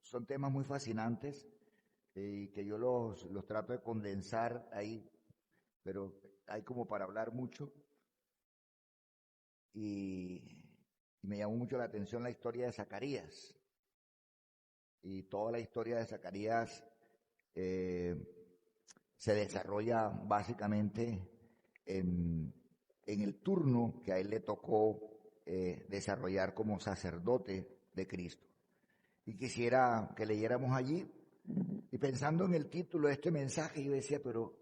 son temas muy fascinantes y que yo los trato de condensar ahí, pero hay como para hablar mucho y me llamó mucho la atención la historia de Zacarías y toda la historia de Zacarías eh, se desarrolla básicamente en el turno que a él le tocó desarrollar como sacerdote de Cristo. Y quisiera que leyéramos allí, y pensando en el título de este mensaje, yo decía, pero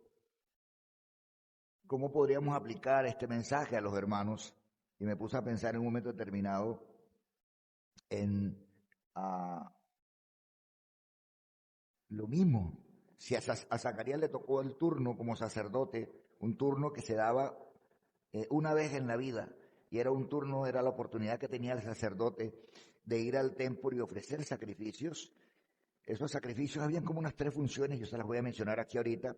¿cómo podríamos aplicar este mensaje a los hermanos? Y me puse a pensar en un momento determinado en lo mismo. Si a Zacarías le tocó el turno como sacerdote, un turno que se daba una vez en la vida, y era un turno, era la oportunidad que tenía el sacerdote de ir al templo y ofrecer sacrificios. Esos sacrificios habían como unas 3 funciones, yo se las voy a mencionar aquí ahorita,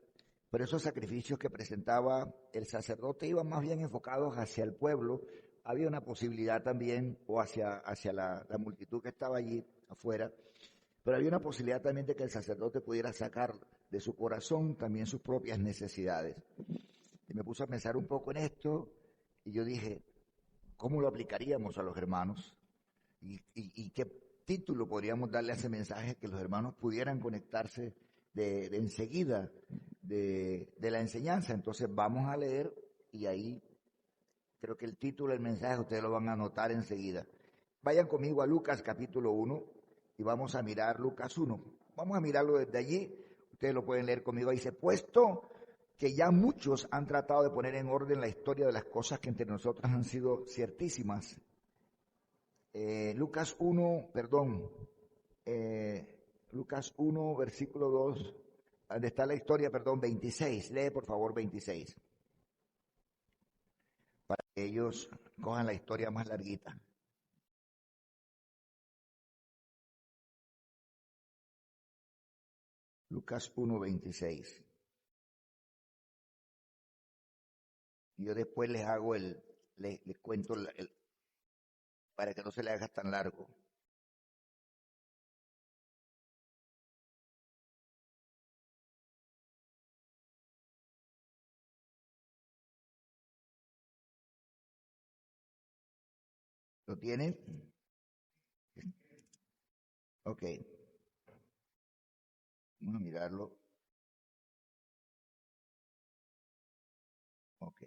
pero esos sacrificios que presentaba el sacerdote iban más bien enfocados hacia el pueblo. Había una posibilidad también, o hacia la multitud que estaba allí afuera, pero había una posibilidad también de que el sacerdote pudiera sacar de su corazón también sus propias necesidades. Y me puse a pensar un poco en esto, y yo dije, ¿cómo lo aplicaríamos a los hermanos? ¿Y qué título podríamos darle a ese mensaje que los hermanos pudieran conectarse de enseguida de la enseñanza? Entonces vamos a leer, y ahí creo que el título del mensaje ustedes lo van a anotar enseguida. Vayan conmigo a Lucas capítulo 1 y vamos a mirar Lucas 1. Vamos a mirarlo desde allí, ustedes lo pueden leer conmigo. Dice, puesto que ya muchos han tratado de poner en orden la historia de las cosas que entre nosotros han sido ciertísimas. Lucas 1, Lucas 1, versículo 2, donde está la historia, 26. Lee por favor 26. Para que ellos cojan la historia más larguita. Lucas 1, 26. Yo después les hago les cuento para que no se le haga tan largo. ¿Lo tienen? Ok. Vamos a mirarlo. Ok.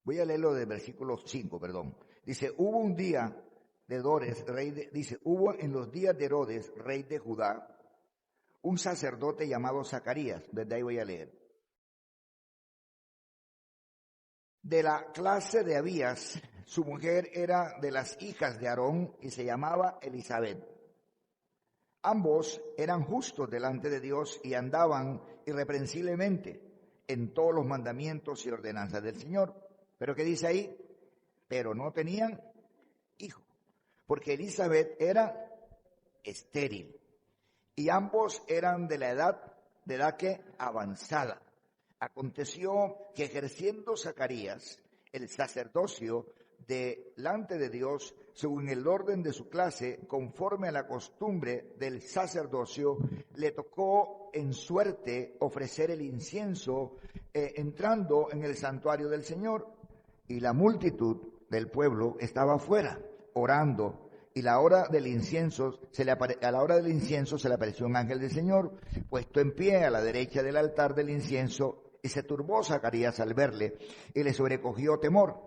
Voy a leerlo del versículo 5, Dice, hubo un día de Herodes, hubo en los días de Herodes, rey de Judá, un sacerdote llamado Zacarías. Desde ahí voy a leer. De la clase de Abías, su mujer era de las hijas de Aarón y se llamaba Elizabeth. Ambos eran justos delante de Dios y andaban irreprensiblemente en todos los mandamientos y ordenanzas del Señor. ¿Pero qué dice ahí? Pero no tenían hijo, porque Elizabeth era estéril y ambos eran de edad que avanzada. Aconteció que ejerciendo Zacarías el sacerdocio delante de Dios, según el orden de su clase, conforme a la costumbre del sacerdocio, le tocó en suerte ofrecer el incienso entrando en el santuario del Señor, y la multitud del pueblo estaba afuera orando. Y a la hora del incienso se le apareció un ángel del Señor, puesto en pie a la derecha del altar del incienso, y se turbó Zacarías al verle, y le sobrecogió temor.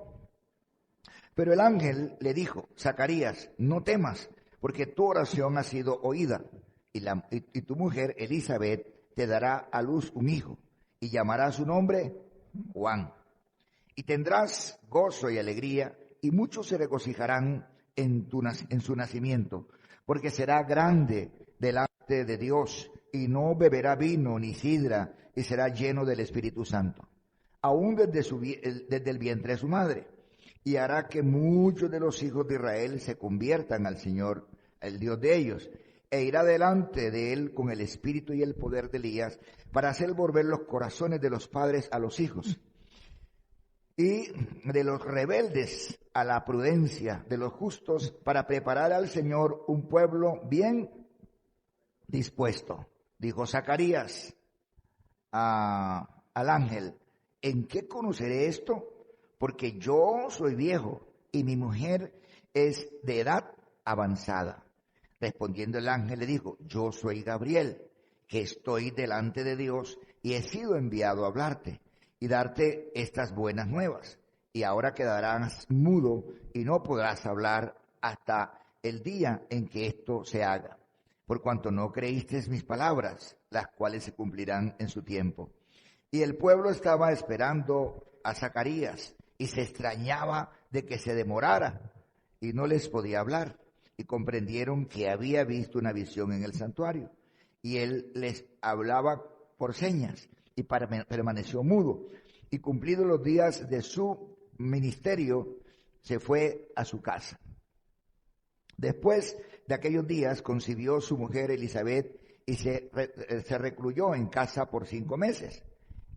Pero el ángel le dijo, Zacarías, no temas, porque tu oración ha sido oída, y tu mujer Elizabeth te dará a luz un hijo, y llamará su nombre Juan. Y tendrás gozo y alegría, y muchos se regocijarán en su nacimiento, porque será grande delante de Dios, y no beberá vino ni sidra, y será lleno del Espíritu Santo, aún desde el vientre de su madre, y hará que muchos de los hijos de Israel se conviertan al Señor, el Dios de ellos, e irá delante de él con el espíritu y el poder de Elías, para hacer volver los corazones de los padres a los hijos, y de los rebeldes a la prudencia de los justos, para preparar al Señor un pueblo bien dispuesto. Dijo Zacarías al ángel: ¿en qué conoceré esto? Porque yo soy viejo y mi mujer es de edad avanzada. Respondiendo el ángel le dijo: yo soy Gabriel, que estoy delante de Dios y he sido enviado a hablarte y darte estas buenas nuevas. Y ahora quedarás mudo y no podrás hablar hasta el día en que esto se haga, por cuanto no creíste mis palabras, las cuales se cumplirán en su tiempo. Y el pueblo estaba esperando a Zacarías y se extrañaba de que se demorara y no les podía hablar. Y comprendieron que había visto una visión en el santuario. Y él les hablaba por señas y permaneció mudo. Y cumplidos los días de su ministerio, se fue a su casa. Después de aquellos días concibió su mujer Elizabeth y se recluyó en casa por 5 meses,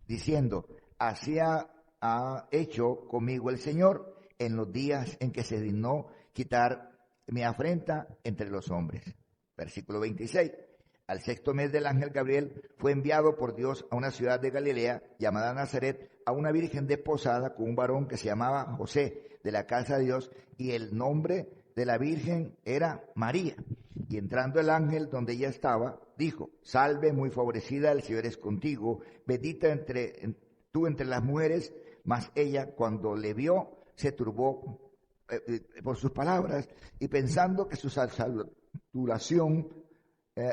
diciendo: así ha hecho conmigo el Señor en los días en que se dignó quitar mi afrenta entre los hombres. Versículo 26. Al 6º mes del ángel Gabriel fue enviado por Dios a una ciudad de Galilea llamada Nazaret, a una virgen desposada con un varón que se llamaba José, de la casa de Dios, y el nombre de la virgen era María. Y entrando el ángel donde ella estaba, dijo: salve, muy favorecida, el Señor es contigo, bendita tú entre las mujeres. Mas ella, cuando le vio, se turbó por sus palabras, y pensando que su salutación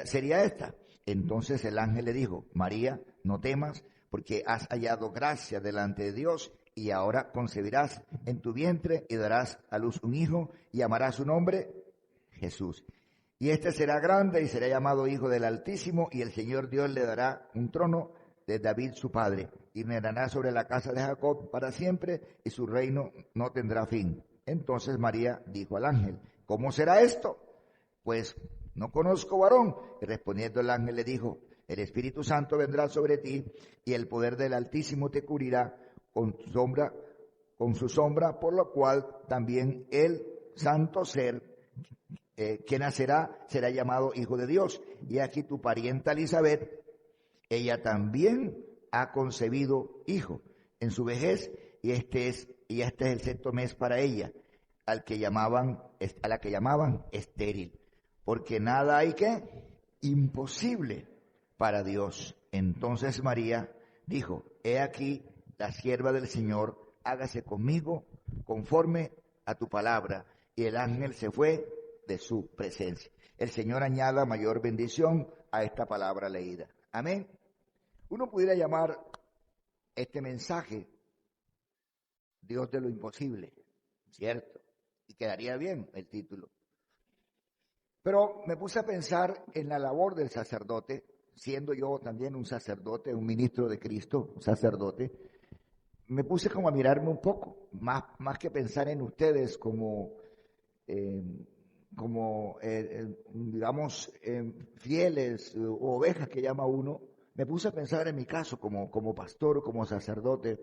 sería esta. Entonces el ángel le dijo: María, no temas, porque has hallado gracia delante de Dios, y ahora concebirás en tu vientre y darás a luz un hijo, y llamarás su nombre Jesús. Y este será grande y será llamado Hijo del Altísimo, y el Señor Dios le dará un trono de David su padre, y reinará sobre la casa de Jacob para siempre, y su reino no tendrá fin. Entonces María dijo al ángel: ¿cómo será esto? Pues no conozco varón. Y respondiendo el ángel le dijo: el Espíritu Santo vendrá sobre ti, y el poder del Altísimo te cubrirá con su sombra, por lo cual también el santo ser que nacerá será llamado Hijo de Dios. Y aquí tu parienta Elizabeth, ella también ha concebido hijo en su vejez, y este es el 6º mes para ella, a la que llamaban estéril, porque nada hay imposible para Dios. Entonces María dijo: he aquí la sierva del Señor, hágase conmigo conforme a tu palabra. Y el ángel se fue de su presencia. El Señor añada mayor bendición a esta palabra leída. Amén. Uno pudiera llamar este mensaje Dios de lo imposible, ¿cierto? Y quedaría bien el título. Pero me puse a pensar en la labor del sacerdote, siendo yo también un sacerdote, un ministro de Cristo, un sacerdote. Me puse como a mirarme un poco, más que pensar en ustedes como digamos, fieles o ovejas que llama uno. Me puse a pensar en mi caso como pastor o como sacerdote.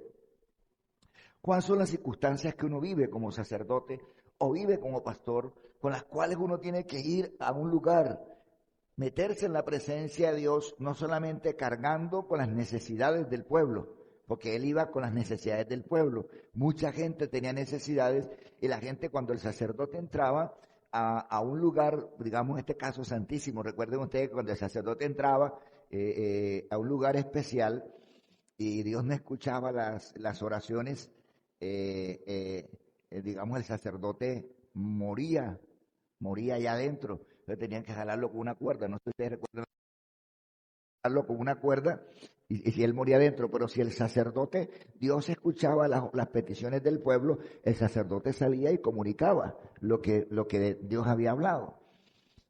¿Cuáles son las circunstancias que uno vive como sacerdote o vive como pastor, con las cuales uno tiene que ir a un lugar, meterse en la presencia de Dios, no solamente cargando con las necesidades del pueblo, porque él iba con las necesidades del pueblo? Mucha gente tenía necesidades, y la gente, cuando el sacerdote entraba a un lugar, digamos en este caso santísimo, recuerden ustedes que cuando el sacerdote entraba a un lugar especial y Dios no escuchaba las oraciones, digamos el sacerdote moría allá adentro. Entonces tenían que jalarlo con una cuerda. No sé si ustedes recuerdan, jalarlo con una cuerda, y si él moría adentro. Pero si el sacerdote, Dios escuchaba las peticiones del pueblo, el sacerdote salía y comunicaba lo que Dios había hablado.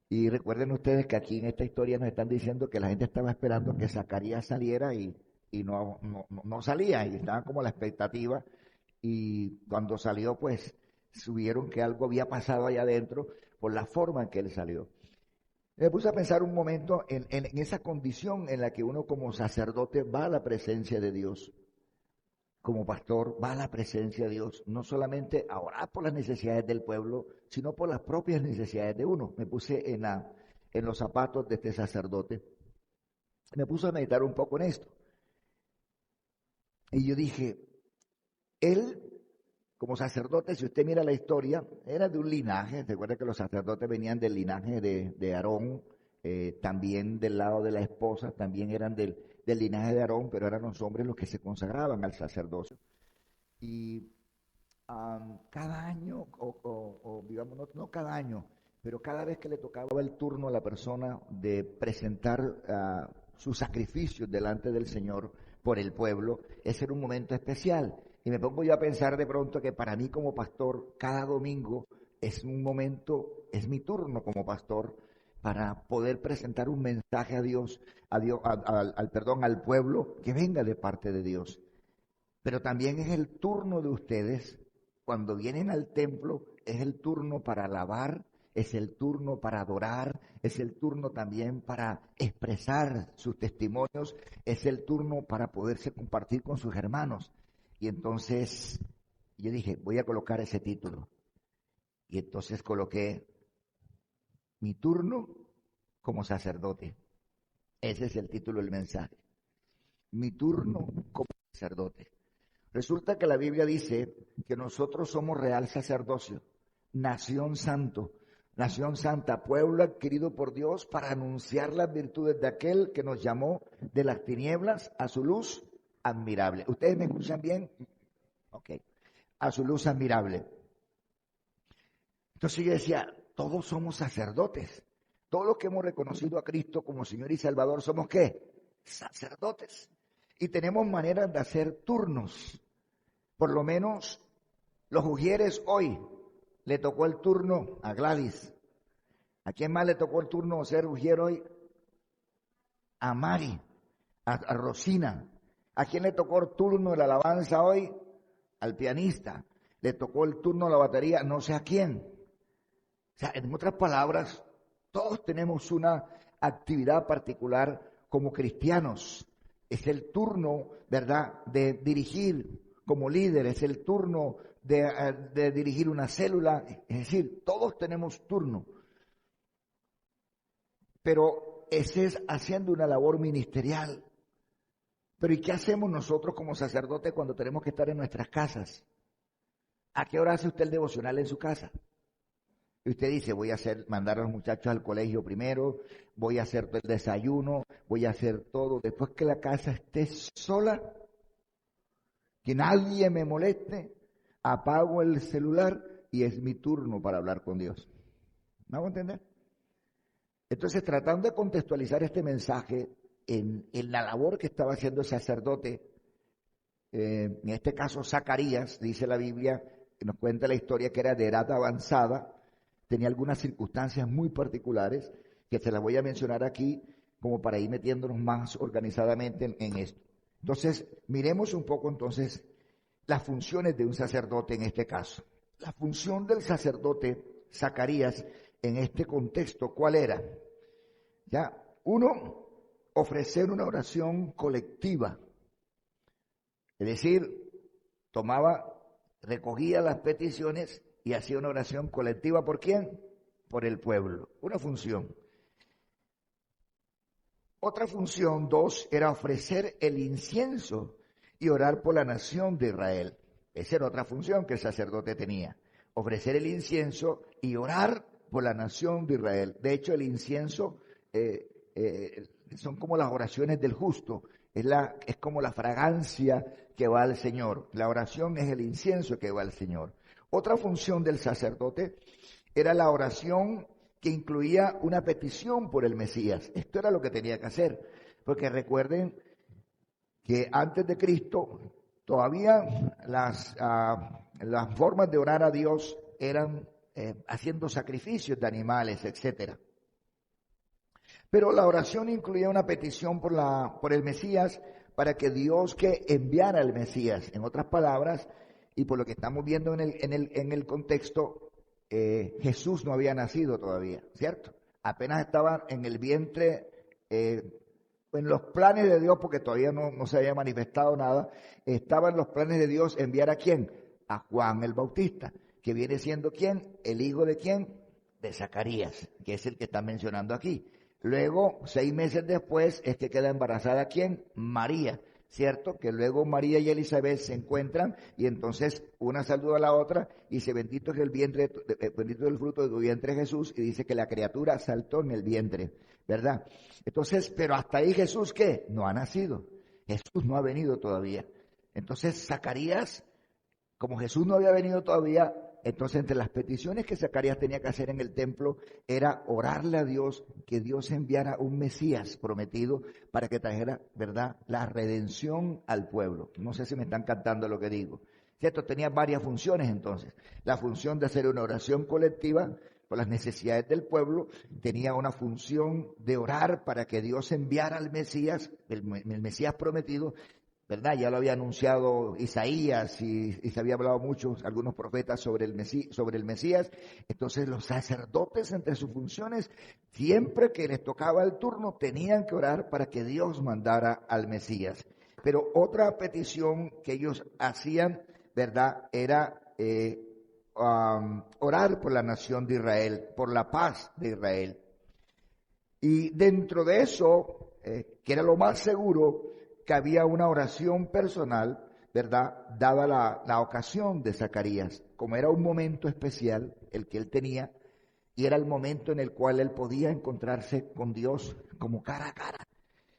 Y recuerden ustedes que aquí en esta historia nos están diciendo que la gente estaba esperando que Zacarías saliera y no salía, y estaban como a la expectativa. Y cuando salió, pues subieron que algo había pasado allá adentro por la forma en que él salió. Me puse a pensar un momento en esa condición en la que uno como sacerdote va a la presencia de Dios. como pastor, va a la presencia de Dios, no solamente a orar por las necesidades del pueblo, sino por las propias necesidades de uno. Me puse en los zapatos de este sacerdote, me puse a meditar un poco en esto. Y yo dije, él, como sacerdote, si usted mira la historia, era de un linaje. Recuerda que los sacerdotes venían del linaje de Aarón, también del lado de la esposa, también eran del linaje de Aarón, pero eran los hombres los que se consagraban al sacerdocio. Y cada año, o digamos, no cada año, pero cada vez que le tocaba el turno a la persona de presentar sus sacrificios delante del Señor por el pueblo, ese era un momento especial. Y me pongo yo a pensar de pronto que para mí como pastor, cada domingo es un momento, es mi turno como pastor para poder presentar un mensaje a Dios, al pueblo que venga de parte de Dios. Pero también es el turno de ustedes, cuando vienen al templo, es el turno para alabar, es el turno para adorar, es el turno también para expresar sus testimonios, es el turno para poderse compartir con sus hermanos. Y entonces yo dije, voy a colocar ese título. Y entonces coloqué mi turno como sacerdote. Ese es el título del mensaje. Mi turno como sacerdote. Resulta que la Biblia dice que nosotros somos real sacerdocio, nación santa, pueblo adquirido por Dios para anunciar las virtudes de aquel que nos llamó de las tinieblas a su luz admirable. ¿Ustedes me escuchan bien? Ok. A su luz admirable. Entonces yo decía, todos somos sacerdotes. Todos los que hemos reconocido a Cristo como Señor y Salvador, ¿somos qué? Sacerdotes. Y tenemos maneras de hacer turnos. Por lo menos los ujieres hoy le tocó el turno a Gladys. ¿A quién más le tocó el turno ser ujier hoy? A Mari, a Rosina. ¿A quién le tocó el turno de la alabanza hoy? Al pianista. Le tocó el turno de la batería, no sé a quién. O sea, en otras palabras, todos tenemos una actividad particular como cristianos. Es el turno, ¿verdad?, de dirigir como líder, es el turno de dirigir una célula. Es decir, todos tenemos turno. Pero ese es haciendo una labor ministerial. Pero ¿y qué hacemos nosotros como sacerdotes cuando tenemos que estar en nuestras casas? ¿A qué hora hace usted el devocional en su casa? Y usted dice, mandar a los muchachos al colegio primero, voy a hacer el desayuno, voy a hacer todo. Después que la casa esté sola, que nadie me moleste, apago el celular y es mi turno para hablar con Dios. ¿Me hago entender? Entonces, tratando de contextualizar este mensaje en la labor que estaba haciendo el sacerdote, en este caso Zacarías, dice la Biblia, que nos cuenta la historia que era de edad avanzada, tenía algunas circunstancias muy particulares que se las voy a mencionar aquí como para ir metiéndonos más organizadamente en esto. Entonces, miremos un poco entonces las funciones de un sacerdote en este caso. La función del sacerdote Zacarías en este contexto, ¿cuál era? Ya, uno, ofrecer una oración colectiva. Es decir, recogía las peticiones y hacía una oración colectiva. ¿Por quién? Por el pueblo. Una función. Otra función, dos, era ofrecer el incienso y orar por la nación de Israel. Esa era otra función que el sacerdote tenía. Ofrecer el incienso y orar por la nación de Israel. De hecho, el incienso son como las oraciones del justo. Es como la fragancia que va al Señor. La oración es el incienso que va al Señor. Otra función del sacerdote era la oración que incluía una petición por el Mesías. Esto era lo que tenía que hacer, porque recuerden que antes de Cristo todavía las formas de orar a Dios eran haciendo sacrificios de animales, etcétera. Pero la oración incluía una petición por el Mesías para que Dios que enviara al Mesías. En otras palabras, y por lo que estamos viendo en el contexto, Jesús no había nacido todavía, ¿cierto? Apenas estaba en el vientre en los planes de Dios, porque todavía no se había manifestado nada, estaban los planes de Dios enviar ¿a quién? A Juan el Bautista, que viene siendo ¿quién? El hijo de ¿quién? De Zacarías, que es el que está mencionando aquí. Luego, 6 meses después, es que queda embarazada ¿quién? María, ¿cierto? Que luego María y Elizabeth se encuentran y entonces una saluda a la otra y dice, bendito es el vientre, bendito es el fruto de tu vientre Jesús, y dice que la criatura saltó en el vientre, ¿verdad? Entonces, pero hasta ahí Jesús, ¿qué? No ha nacido. Jesús no ha venido todavía. Entonces, Zacarías, como Jesús no había venido todavía, entonces entre las peticiones que Zacarías tenía que hacer en el templo era orarle a Dios que Dios enviara un Mesías prometido para que trajera, ¿verdad?, la redención al pueblo. No sé si me están captando lo que digo. ¿Cierto? Tenía varias funciones entonces. La función de hacer una oración colectiva por las necesidades del pueblo, tenía una función de orar para que Dios enviara al Mesías, el Mesías prometido, ¿verdad? Ya lo había anunciado Isaías y se había hablado mucho, algunos profetas sobre el Mesías. Entonces los sacerdotes, entre sus funciones, siempre que les tocaba el turno, tenían que orar para que Dios mandara al Mesías. Pero otra petición que ellos hacían, ¿verdad?, era orar por la nación de Israel, por la paz de Israel. Y dentro de eso, que era lo más seguro, que había una oración personal, ¿verdad?, dada la ocasión de Zacarías, como era un momento especial el que él tenía, y era el momento en el cual él podía encontrarse con Dios como cara a cara.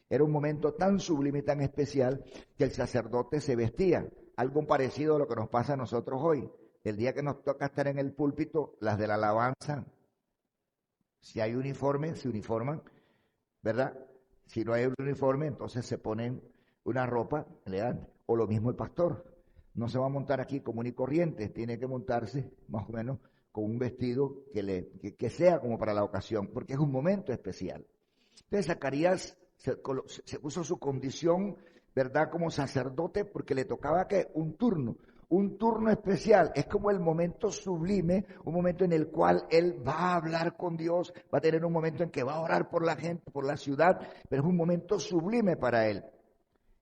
Era un momento tan sublime y tan especial que el sacerdote se vestía, algo parecido a lo que nos pasa a nosotros hoy. El día que nos toca estar en el púlpito, las de la alabanza, si hay uniforme, se uniforman, ¿verdad? Si no hay un uniforme, entonces se ponen una ropa elegante. O lo mismo el pastor. No se va a montar aquí común y corriente, tiene que montarse más o menos con un vestido que sea como para la ocasión, porque es un momento especial. Entonces Zacarías se puso su condición, ¿verdad?, como sacerdote, porque le tocaba que un turno especial. Es como el momento sublime, un momento en el cual él va a hablar con Dios, va a tener un momento en que va a orar por la gente, por la ciudad, pero es un momento sublime para él.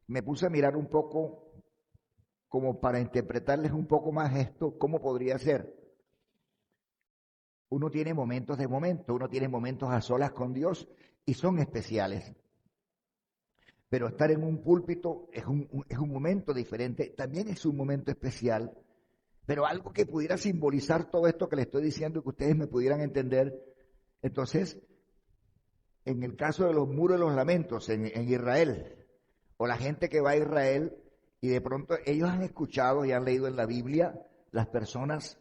Me puse a mirar un poco, como para interpretarles un poco más esto, cómo podría ser. Uno tiene momentos de momento, uno tiene momentos a solas con Dios y son especiales. Pero estar en un púlpito es un momento diferente, también es un momento especial, pero algo que pudiera simbolizar todo esto que les estoy diciendo y que ustedes me pudieran entender. Entonces, en el caso de los muros de los lamentos en Israel, o la gente que va a Israel, y de pronto ellos han escuchado y han leído en la Biblia, las personas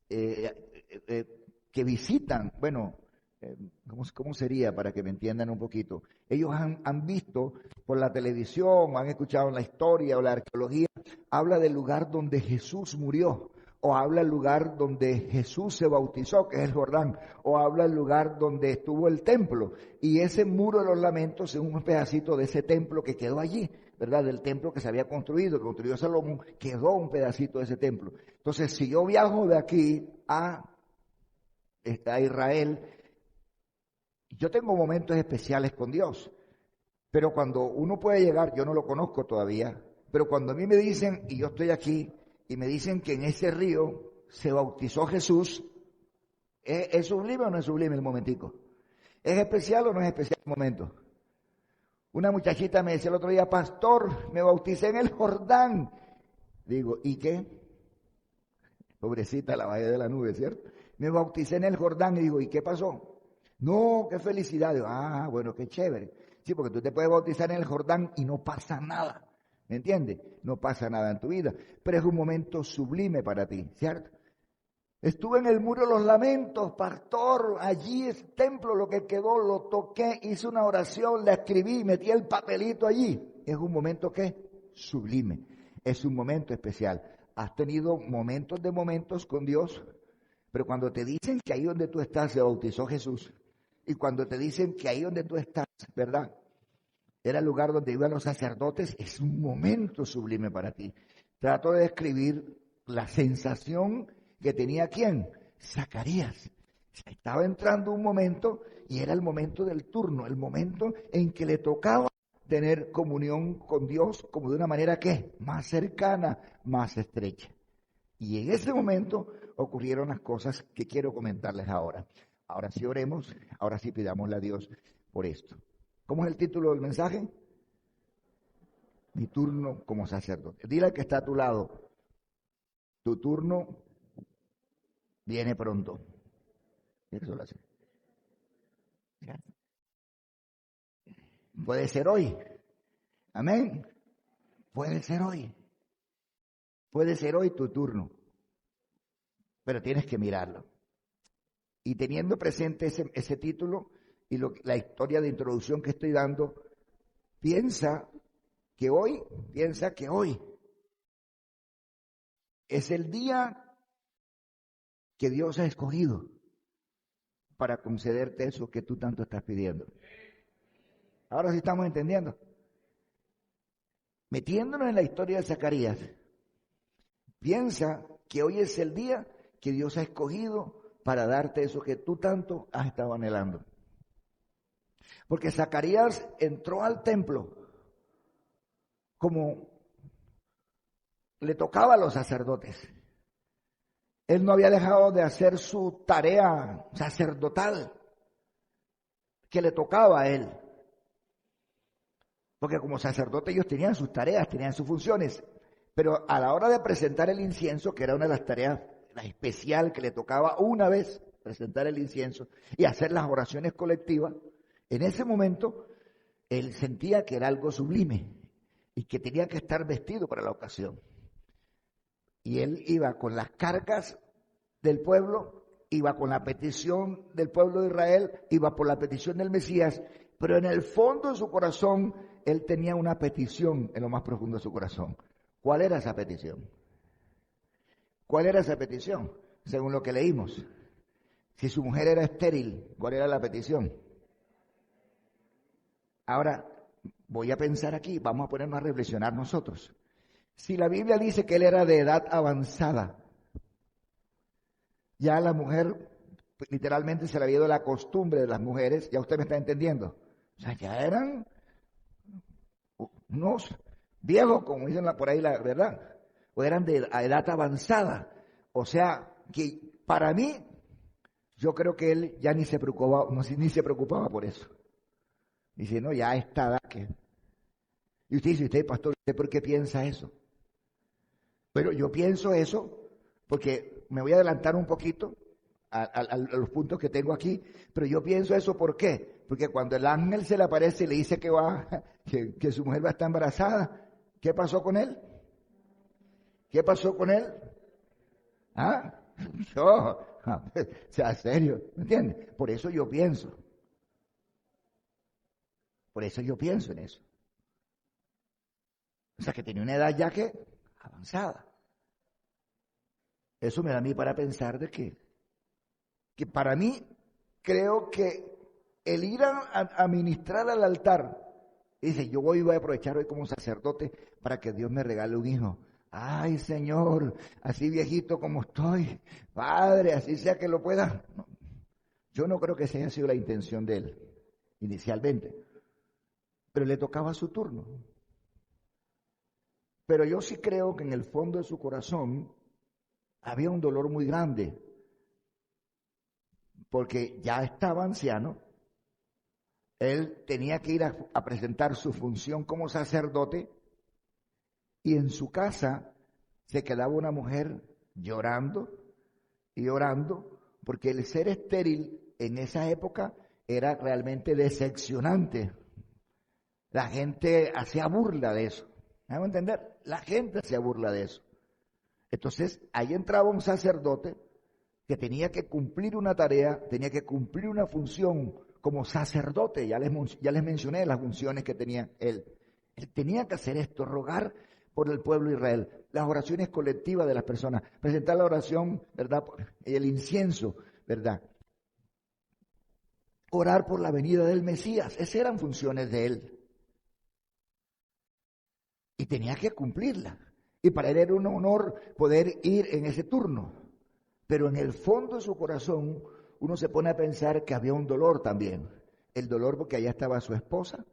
que visitan, bueno, ¿cómo sería para que me entiendan un poquito? Ellos han visto por la televisión, han escuchado la historia o la arqueología, habla del lugar donde Jesús murió, o habla del lugar donde Jesús se bautizó, que es el Jordán, o habla del lugar donde estuvo el templo, y ese muro de los lamentos es un pedacito de ese templo que quedó allí, ¿verdad? Del templo que se había construido, que construyó Salomón, quedó un pedacito de ese templo. Entonces, si yo viajo de aquí a Israel, yo tengo momentos especiales con Dios, pero cuando uno puede llegar, yo no lo conozco todavía, pero cuando a mí me dicen, y yo estoy aquí, y me dicen que en ese río se bautizó Jesús, ¿es sublime o no es sublime el momentico? ¿Es especial o no es especial el momento? Una muchachita me decía el otro día, pastor, me bauticé en el Jordán. Digo, ¿y qué? Pobrecita, la bajé de la nube, ¿cierto? Me bauticé en el Jordán y digo, ¿y qué pasó? No, qué felicidad. Digo, bueno, qué chévere. Sí, porque tú te puedes bautizar en el Jordán y no pasa nada. ¿Me entiendes? No pasa nada en tu vida. Pero es un momento sublime para ti, ¿cierto? Estuve en el muro de los lamentos, pastor, allí es templo, lo que quedó, lo toqué, hice una oración, la escribí, metí el papelito allí. Es un momento, ¿qué? Sublime. Es un momento especial. Has tenido momentos con Dios, pero cuando te dicen que ahí donde tú estás se bautizó Jesús, y cuando te dicen que ahí donde tú estás, ¿verdad?, era el lugar donde iban los sacerdotes, es un momento sublime para ti. Trato de describir la sensación que tenía ¿quién? Zacarías. Estaba entrando un momento y era el momento del turno, el momento en que le tocaba tener comunión con Dios como de una manera que más cercana, más estrecha. Y en ese momento ocurrieron las cosas que quiero comentarles ahora. Ahora sí oremos, ahora sí pidámosle a Dios por esto. ¿Cómo es el título del mensaje? Mi turno como sacerdote. Dile al que está a tu lado, tu turno viene pronto. Eso lo hace. Puede ser hoy. Amén. Puede ser hoy. Puede ser hoy tu turno. Pero tienes que mirarlo. Y teniendo presente ese título y la historia de introducción que estoy dando, piensa que hoy es el día que Dios ha escogido para concederte eso que tú tanto estás pidiendo. Ahora sí estamos entendiendo. Metiéndonos en la historia de Zacarías, piensa que hoy es el día que Dios ha escogido para darte eso que tú tanto has estado anhelando. Porque Zacarías entró al templo como le tocaba a los sacerdotes. Él no había dejado de hacer su tarea sacerdotal que le tocaba a él. Porque como sacerdote ellos tenían sus tareas, tenían sus funciones. Pero a la hora de presentar el incienso, que era una de las tareas la especial que le tocaba una vez presentar el incienso y hacer las oraciones colectivas, en ese momento él sentía que era algo sublime y que tenía que estar vestido para la ocasión. Y él iba con las cargas del pueblo, iba con la petición del pueblo de Israel, iba por la petición del Mesías, pero en el fondo de su corazón él tenía una petición en lo más profundo de su corazón. ¿Cuál era esa petición? ¿Cuál era esa petición? Según lo que leímos. Si su mujer era estéril, ¿cuál era la petición? Ahora, voy a pensar aquí, vamos a ponernos a reflexionar nosotros. Si la Biblia dice que él era de edad avanzada, ya la mujer, literalmente se le había ido la costumbre de las mujeres, ya usted me está entendiendo. O sea, ya eran unos viejos, como dicen por ahí la verdad, o eran de edad avanzada. O sea, que para mí, yo creo que él ya ni se preocupaba por eso. Dice, no, ya a esta edad que... Y usted dice, usted, pastor, ¿usted por qué piensa eso? Pero yo pienso eso porque me voy a adelantar un poquito a los puntos que tengo aquí, pero yo pienso eso ¿por qué? Porque cuando el ángel se le aparece y le dice que su mujer va a estar embarazada, ¿qué pasó con él? ¿Qué pasó con él? ¿Ah? Yo, sea serio, ¿me entiendes? Por eso yo pienso en eso. O sea, que tenía una edad ya que avanzada. Eso me da a mí para pensar de que para mí creo que el ir a ministrar al altar, dice, yo voy a aprovechar hoy como sacerdote para que Dios me regale un hijo. Ay, Señor, así viejito como estoy, Padre, así sea que lo pueda. No, yo no creo que esa haya sido la intención de él, inicialmente. Pero le tocaba su turno. Pero yo sí creo que en el fondo de su corazón había un dolor muy grande, porque ya estaba anciano, él tenía que ir a presentar su función como sacerdote y en su casa se quedaba una mujer llorando y orando, porque el ser estéril en esa época era realmente decepcionante. La gente hacía burla de eso. ¿Me hago entender? La gente hacía burla de eso. Entonces, ahí entraba un sacerdote que tenía que cumplir una tarea, tenía que cumplir una función como sacerdote. Ya les mencioné las funciones que tenía él. Él tenía que hacer esto, rogar por el pueblo de Israel, las oraciones colectivas de las personas, presentar la oración, ¿verdad? El incienso, ¿verdad? Orar por la venida del Mesías. Esas eran funciones de él. Y tenía que cumplirla. Y para él era un honor poder ir en ese turno. Pero en el fondo de su corazón uno se pone a pensar que había un dolor también. El dolor porque allá estaba su esposa,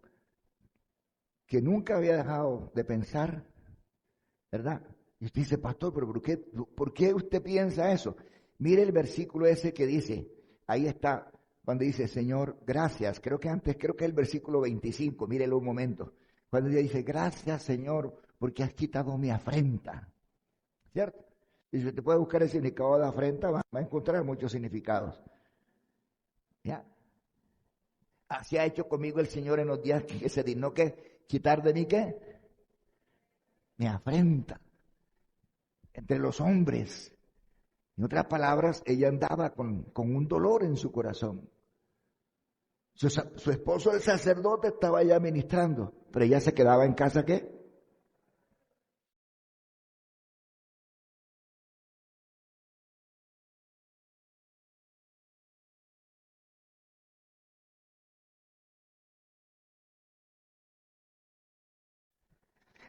que nunca había dejado de pensar, ¿verdad? Y usted dice, pastor, pero ¿por qué usted piensa eso? Mire el versículo ese que dice, ahí está, cuando dice, Señor, gracias, creo que es el versículo 25, mírelo un momento, cuando dice, gracias, Señor, porque has quitado mi afrenta, ¿cierto? Y si usted puede buscar el significado de afrenta, va a encontrar muchos significados, ¿ya? Así ha hecho conmigo el Señor en los días que se dignó que quitar de mí, ¿qué? Mi afrenta entre los hombres. En otras palabras, ella andaba con un dolor en su corazón. Su esposo, el sacerdote, estaba ya ministrando, pero ella se quedaba en casa, ¿qué?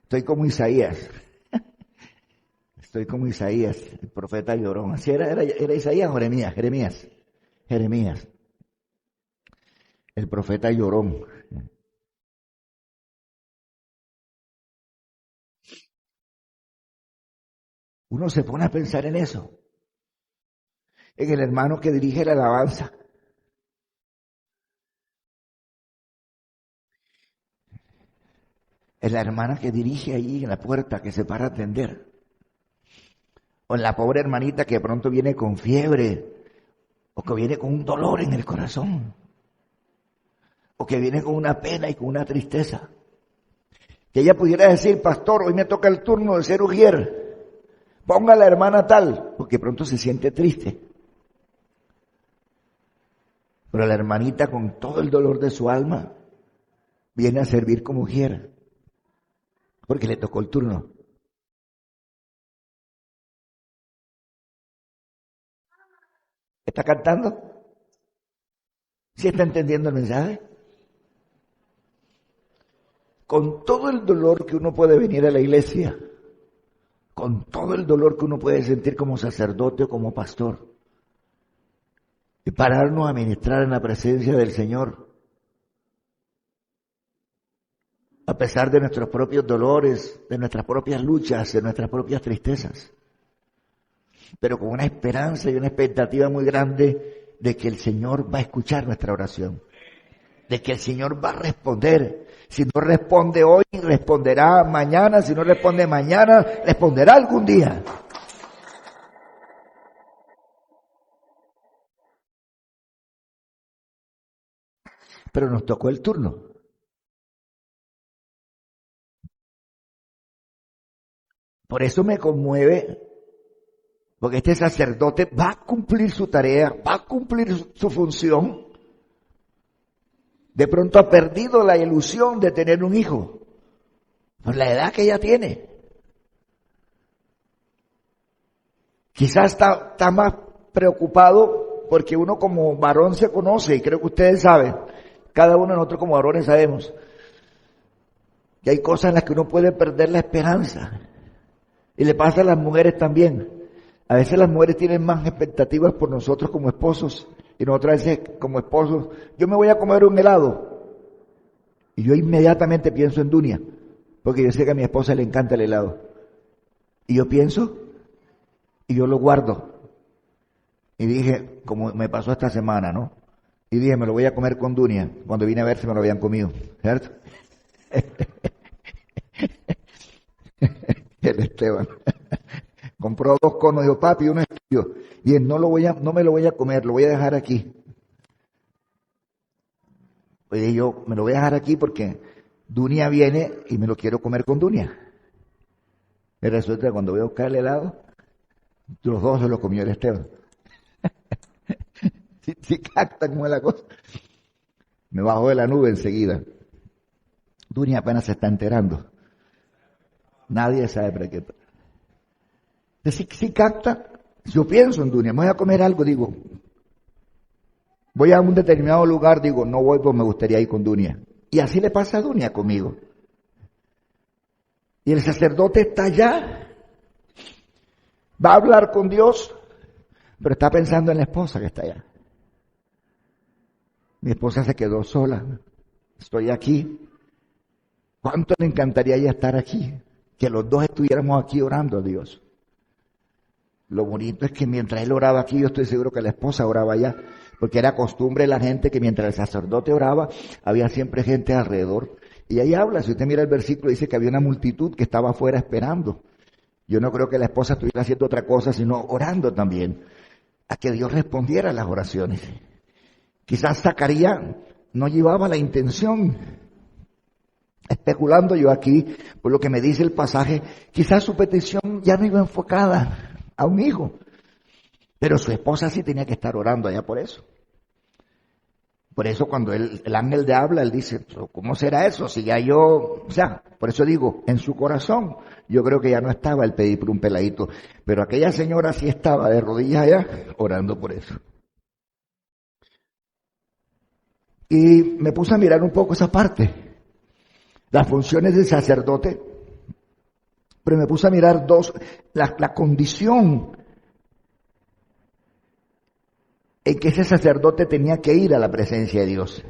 Estoy como Isaías. Estoy como Isaías, el profeta llorón. ¿Así era Isaías o Jeremías? Jeremías, el profeta llorón. Uno se pone a pensar en eso, en el hermano que dirige la alabanza. En la hermana que dirige allí en la puerta, que se para a atender. O en la pobre hermanita que de pronto viene con fiebre, o que viene con un dolor en el corazón, o que viene con una pena y con una tristeza. Que ella pudiera decir, pastor, hoy me toca el turno de ser ujier, ponga a la hermana tal, porque pronto se siente triste. Pero la hermanita con todo el dolor de su alma viene a servir como ujier, porque le tocó el turno. ¿Está cantando? ¿Sí está entendiendo el mensaje? Con todo el dolor que uno puede venir a la iglesia, con todo el dolor que uno puede sentir como sacerdote o como pastor, y pararnos a ministrar en la presencia del Señor, a pesar de nuestros propios dolores, de nuestras propias luchas, de nuestras propias tristezas, pero con una esperanza y una expectativa muy grande de que el Señor va a escuchar nuestra oración, de que el Señor va a responder. Si no responde hoy, responderá mañana. Si no responde mañana, responderá algún día. Pero nos tocó el turno. Por eso me conmueve, porque este sacerdote va a cumplir su tarea, va a cumplir su función. De pronto ha perdido la ilusión de tener un hijo, por la edad que ella tiene. Quizás está más preocupado porque uno como varón se conoce, y creo que ustedes saben, cada uno de nosotros como varones sabemos, que hay cosas en las que uno puede perder la esperanza. Y le pasa a las mujeres también. A veces las mujeres tienen más expectativas por nosotros como esposos, y nosotros a veces como esposos, yo me voy a comer un helado, y yo inmediatamente pienso en Dunia, porque yo sé que a mi esposa le encanta el helado. Y yo pienso, y yo lo guardo. Y dije, como me pasó esta semana, ¿no? Y dije, me lo voy a comer con Dunia. Cuando vine a ver si me lo habían comido, ¿cierto? El Esteban compró 2 conos, dijo, papi, uno es tuyo. Y él, no me lo voy a comer, lo voy a dejar aquí. Oye, yo me lo voy a dejar aquí porque Dunia viene y me lo quiero comer con Dunia. Y resulta que cuando voy a buscar el helado, los 2 se lo comió el Esteban. Si capta cómo es la cosa. Me bajó de la nube enseguida. Dunia apenas se está enterando. Nadie sabe para qué. Si capta, yo pienso en Dunia, me voy a comer algo, digo, voy a un determinado lugar, digo, no voy porque me gustaría ir con Dunia. Y así le pasa a Dunia conmigo. Y el sacerdote está allá, va a hablar con Dios, pero está pensando en la esposa que está allá. Mi esposa se quedó sola, estoy aquí. ¿Cuánto le encantaría ya estar aquí? Que los dos estuviéramos aquí orando a Dios. Lo bonito es que mientras él oraba aquí, yo estoy seguro que la esposa oraba allá, porque era costumbre de la gente que mientras el sacerdote oraba, había siempre gente alrededor. Y ahí habla, si usted mira el versículo, dice que había una multitud que estaba afuera esperando. Yo no creo que la esposa estuviera haciendo otra cosa, sino orando también, a que Dios respondiera a las oraciones. Quizás Zacarías no llevaba la intención, especulando yo aquí, por lo que me dice el pasaje, quizás su petición ya no iba enfocada a un hijo, pero su esposa sí tenía que estar orando allá por eso. Por eso cuando el ángel le habla, él dice, ¿cómo será eso? Si ya yo, o sea, por eso digo, en su corazón, yo creo que ya no estaba el pedir por un peladito, pero aquella señora sí estaba de rodillas allá, orando por eso. Y me puse a mirar un poco esa parte, las funciones del sacerdote, pero me puse a mirar la condición en que ese sacerdote tenía que ir a la presencia de Dios.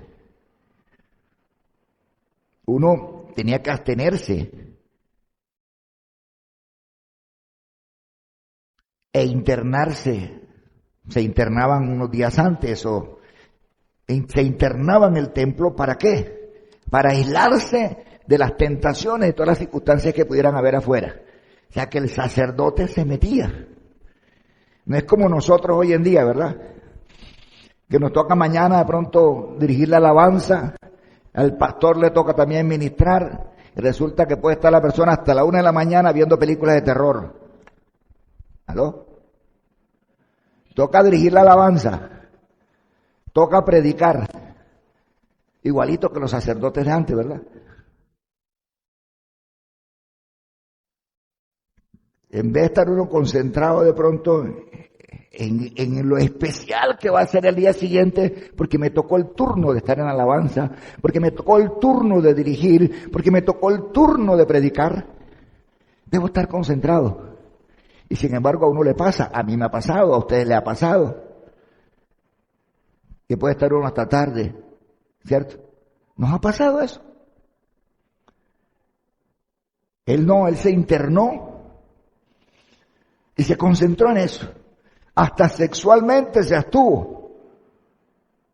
Uno tenía que abstenerse e internarse. Se internaban unos días antes o se internaban en el templo. ¿Para qué? Para aislarse de las tentaciones y todas las circunstancias que pudieran haber afuera. O sea que el sacerdote se metía. No es como nosotros hoy en día, ¿verdad? Que nos toca mañana de pronto dirigir la alabanza, al pastor le toca también ministrar, y resulta que puede estar la persona hasta la 1 de la mañana viendo películas de terror. ¿Aló? Toca dirigir la alabanza, toca predicar, igualito que los sacerdotes de antes, ¿verdad? En vez de estar uno concentrado de pronto en lo especial que va a ser el día siguiente, porque me tocó el turno de estar en alabanza, porque me tocó el turno de dirigir, porque me tocó el turno de predicar, debo estar concentrado. Y sin embargo a uno le pasa, a mí me ha pasado, a ustedes le ha pasado, que puede estar uno hasta tarde, ¿cierto? ¿Nos ha pasado eso? Él se internó y se concentró en eso. Hasta sexualmente se abstuvo,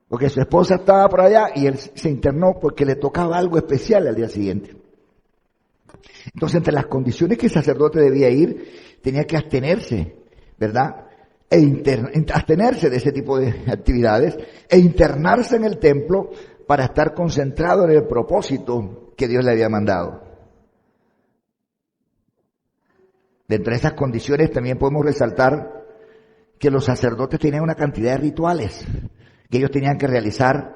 porque su esposa estaba por allá y él se internó porque le tocaba algo especial al día siguiente. Entonces, entre las condiciones que el sacerdote debía ir, tenía que abstenerse, ¿verdad? Abstenerse de ese tipo de actividades e internarse en el templo para estar concentrado en el propósito que Dios le había mandado. Dentro de esas condiciones también podemos resaltar que los sacerdotes tenían una cantidad de rituales que ellos tenían que realizar,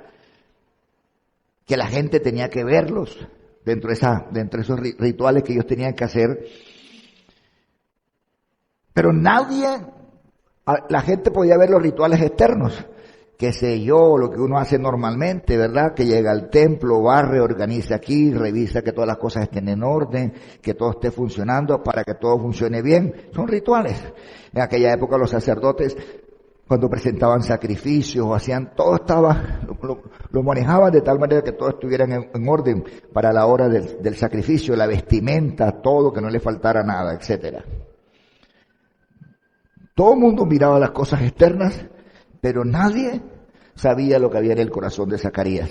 que la gente tenía que verlos dentro de esos rituales que ellos tenían que hacer. Pero la gente podía ver los rituales externos, qué sé yo, lo que uno hace normalmente, ¿verdad? Que llega al templo, barre, organiza aquí, revisa que todas las cosas estén en orden, que todo esté funcionando para que todo funcione bien. Son rituales. En aquella época los sacerdotes, cuando presentaban sacrificios o hacían, todo estaba, lo manejaban de tal manera que todo estuviera en orden para la hora del sacrificio, la vestimenta, todo, que no le faltara nada, etcétera. Todo el mundo miraba las cosas externas, pero nadie sabía lo que había en el corazón de Zacarías.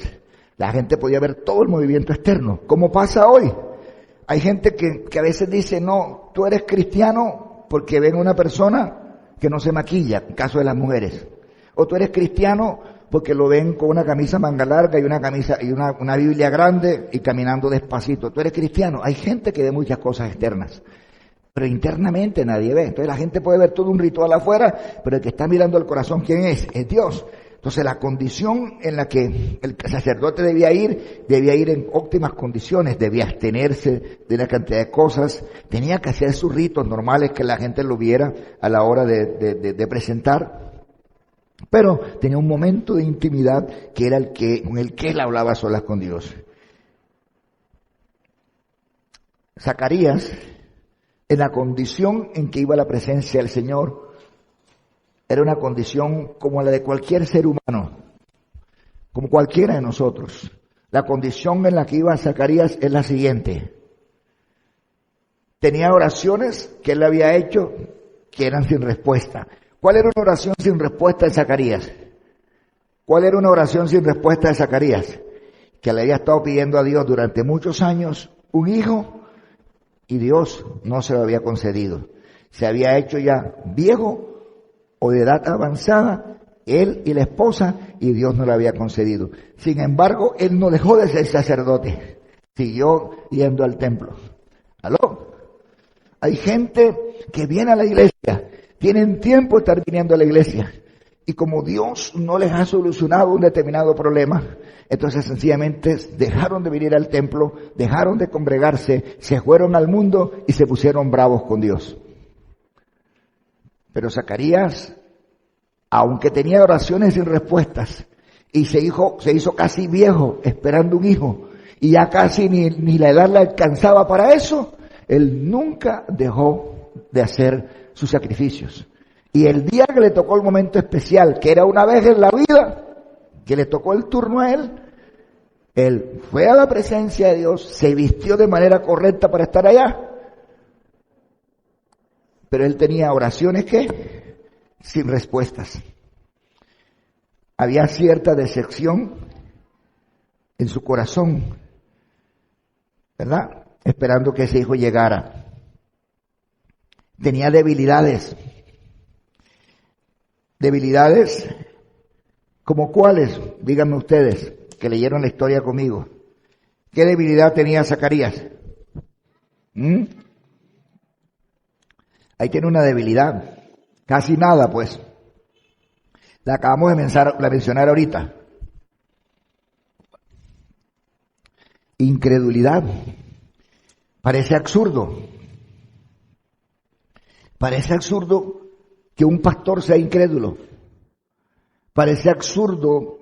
La gente podía ver todo el movimiento externo, como pasa hoy. Hay gente que a veces dice, no, tú eres cristiano porque ven a una persona que no se maquilla, en caso de las mujeres. O tú eres cristiano porque lo ven con una camisa manga larga y una Biblia grande y caminando despacito. Tú eres cristiano. Hay gente que ve muchas cosas externas, pero internamente nadie ve. Entonces la gente puede ver todo un ritual afuera, pero el que está mirando el corazón, ¿quién es? Es Dios. Entonces la condición en la que el sacerdote debía ir en óptimas condiciones, debía abstenerse de una cantidad de cosas, tenía que hacer sus ritos normales que la gente lo viera a la hora de presentar, pero tenía un momento de intimidad que era con el que él hablaba a solas con Dios. Zacarías, en la condición en que iba a la presencia del Señor, era una condición como la de cualquier ser humano, como cualquiera de nosotros. La condición en la que iba Zacarías es la siguiente. Tenía oraciones que él había hecho que eran sin respuesta. ¿Cuál era una oración sin respuesta de Zacarías? ¿Cuál era una oración sin respuesta de Zacarías? Que le había estado pidiendo a Dios durante muchos años un hijo y Dios no se lo había concedido. Se había hecho ya viejo o de edad avanzada, él y la esposa, y Dios no le había concedido. Sin embargo, él no dejó de ser sacerdote, siguió yendo al templo. ¿Aló? Hay gente que viene a la iglesia, tienen tiempo de estar viniendo a la iglesia, y como Dios no les ha solucionado un determinado problema, entonces sencillamente dejaron de venir al templo, dejaron de congregarse, se fueron al mundo y se pusieron bravos con Dios. Pero Zacarías, aunque tenía oraciones sin respuestas, y se hizo casi viejo esperando un hijo, y ya casi ni la edad le alcanzaba para eso, él nunca dejó de hacer sus sacrificios. Y el día que le tocó el momento especial, que era una vez en la vida, que le tocó el turno a él fue a la presencia de Dios, se vistió de manera correcta para estar allá. Pero él tenía oraciones que sin respuestas. Había cierta decepción en su corazón, ¿verdad? Esperando que ese hijo llegara. Tenía debilidades. Debilidades como cuáles, díganme ustedes, que leyeron la historia conmigo. ¿Qué debilidad tenía Zacarías? Ahí tiene una debilidad. Casi nada, pues. La acabamos de mencionar ahorita. Incredulidad. Parece absurdo. Parece absurdo que un pastor sea incrédulo. Parece absurdo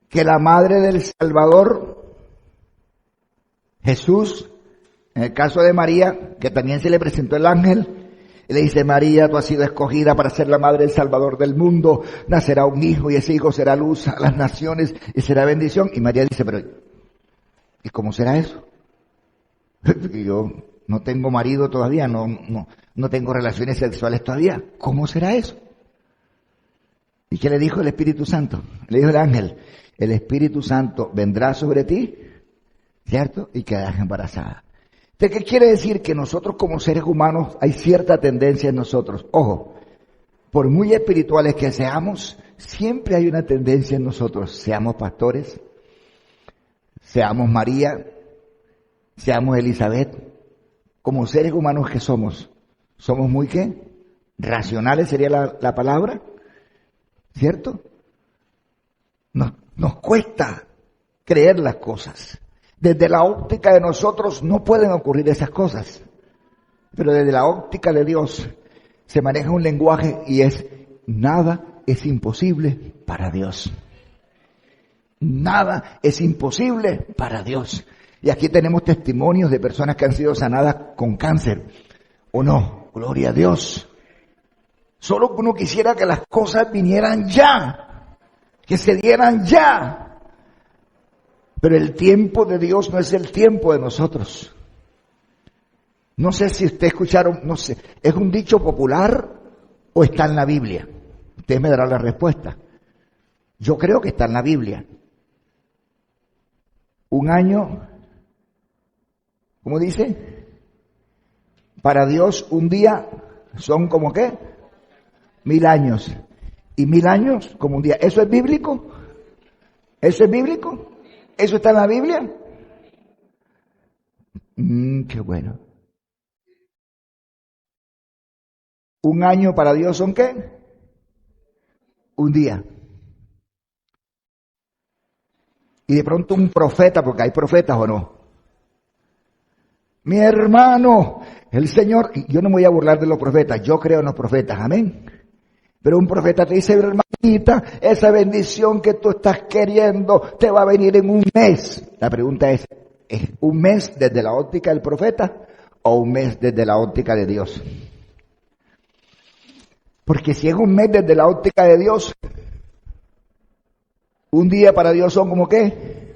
que la madre del Salvador, Jesús, en el caso de María, que también se le presentó el ángel, y le dice: María, tú has sido escogida para ser la madre del Salvador del mundo, nacerá un hijo y ese hijo será luz a las naciones y será bendición. Y María dice: pero, ¿y cómo será eso? Yo no tengo marido todavía, no tengo relaciones sexuales todavía. ¿Cómo será eso? ¿Y qué le dijo el Espíritu Santo? Le dijo el ángel: el Espíritu Santo vendrá sobre ti, ¿cierto? Y quedarás embarazada. ¿De qué quiere decir? Que nosotros como seres humanos hay cierta tendencia en nosotros. Ojo, por muy espirituales que seamos, siempre hay una tendencia en nosotros. Seamos pastores, seamos María, seamos Elizabeth. Como seres humanos que somos muy ¿qué? Racionales sería la palabra, ¿cierto? Nos cuesta creer las cosas. Desde la óptica de nosotros no pueden ocurrir esas cosas. Pero desde la óptica de Dios se maneja un lenguaje y es: nada es imposible para Dios. Nada es imposible para Dios. Y aquí tenemos testimonios de personas que han sido sanadas con cáncer. ¿O no? Gloria a Dios. Solo uno quisiera que las cosas vinieran ya, que se dieran ya. Pero el tiempo de Dios no es el tiempo de nosotros. No sé si ustedes escucharon, no sé, ¿es un dicho popular o está en la Biblia? Ustedes me darán la respuesta. Yo creo que está en la Biblia. Un año, ¿cómo dice? Para Dios un día son como ¿qué? 1000 años. Y 1000 años como un día. ¿Eso es bíblico? ¿Eso es bíblico? ¿Eso está en la Biblia? Qué bueno. ¿Un año para Dios son qué? Un día. Y de pronto un profeta, porque hay profetas o no. Mi hermano, el Señor, yo no me voy a burlar de los profetas, yo creo en los profetas, amén. Pero un profeta te dice: hermanita, esa bendición que tú estás queriendo te va a venir en un mes. La pregunta ¿es un mes desde la óptica del profeta o un mes desde la óptica de Dios? Porque si es un mes desde la óptica de Dios, un día para Dios son como ¿qué?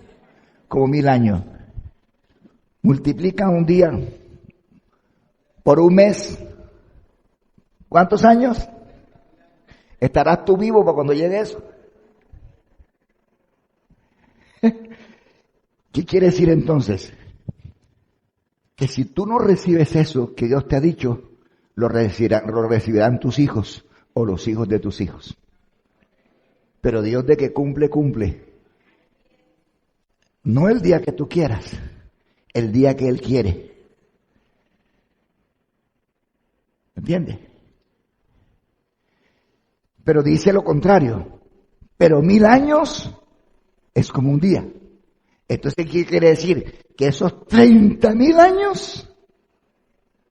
Como 1000 años. Multiplican un día por un mes. ¿Cuántos años? ¿Estarás tú vivo para cuando llegue eso? ¿Qué quiere decir entonces? Que si tú no recibes eso que Dios te ha dicho, lo recibirán tus hijos o los hijos de tus hijos. Pero Dios de que cumple, cumple. No el día que tú quieras, el día que Él quiere. ¿Entiendes? Pero dice lo contrario. Pero 1000 años es como un día. Entonces, ¿qué quiere decir? Que esos 30,000 años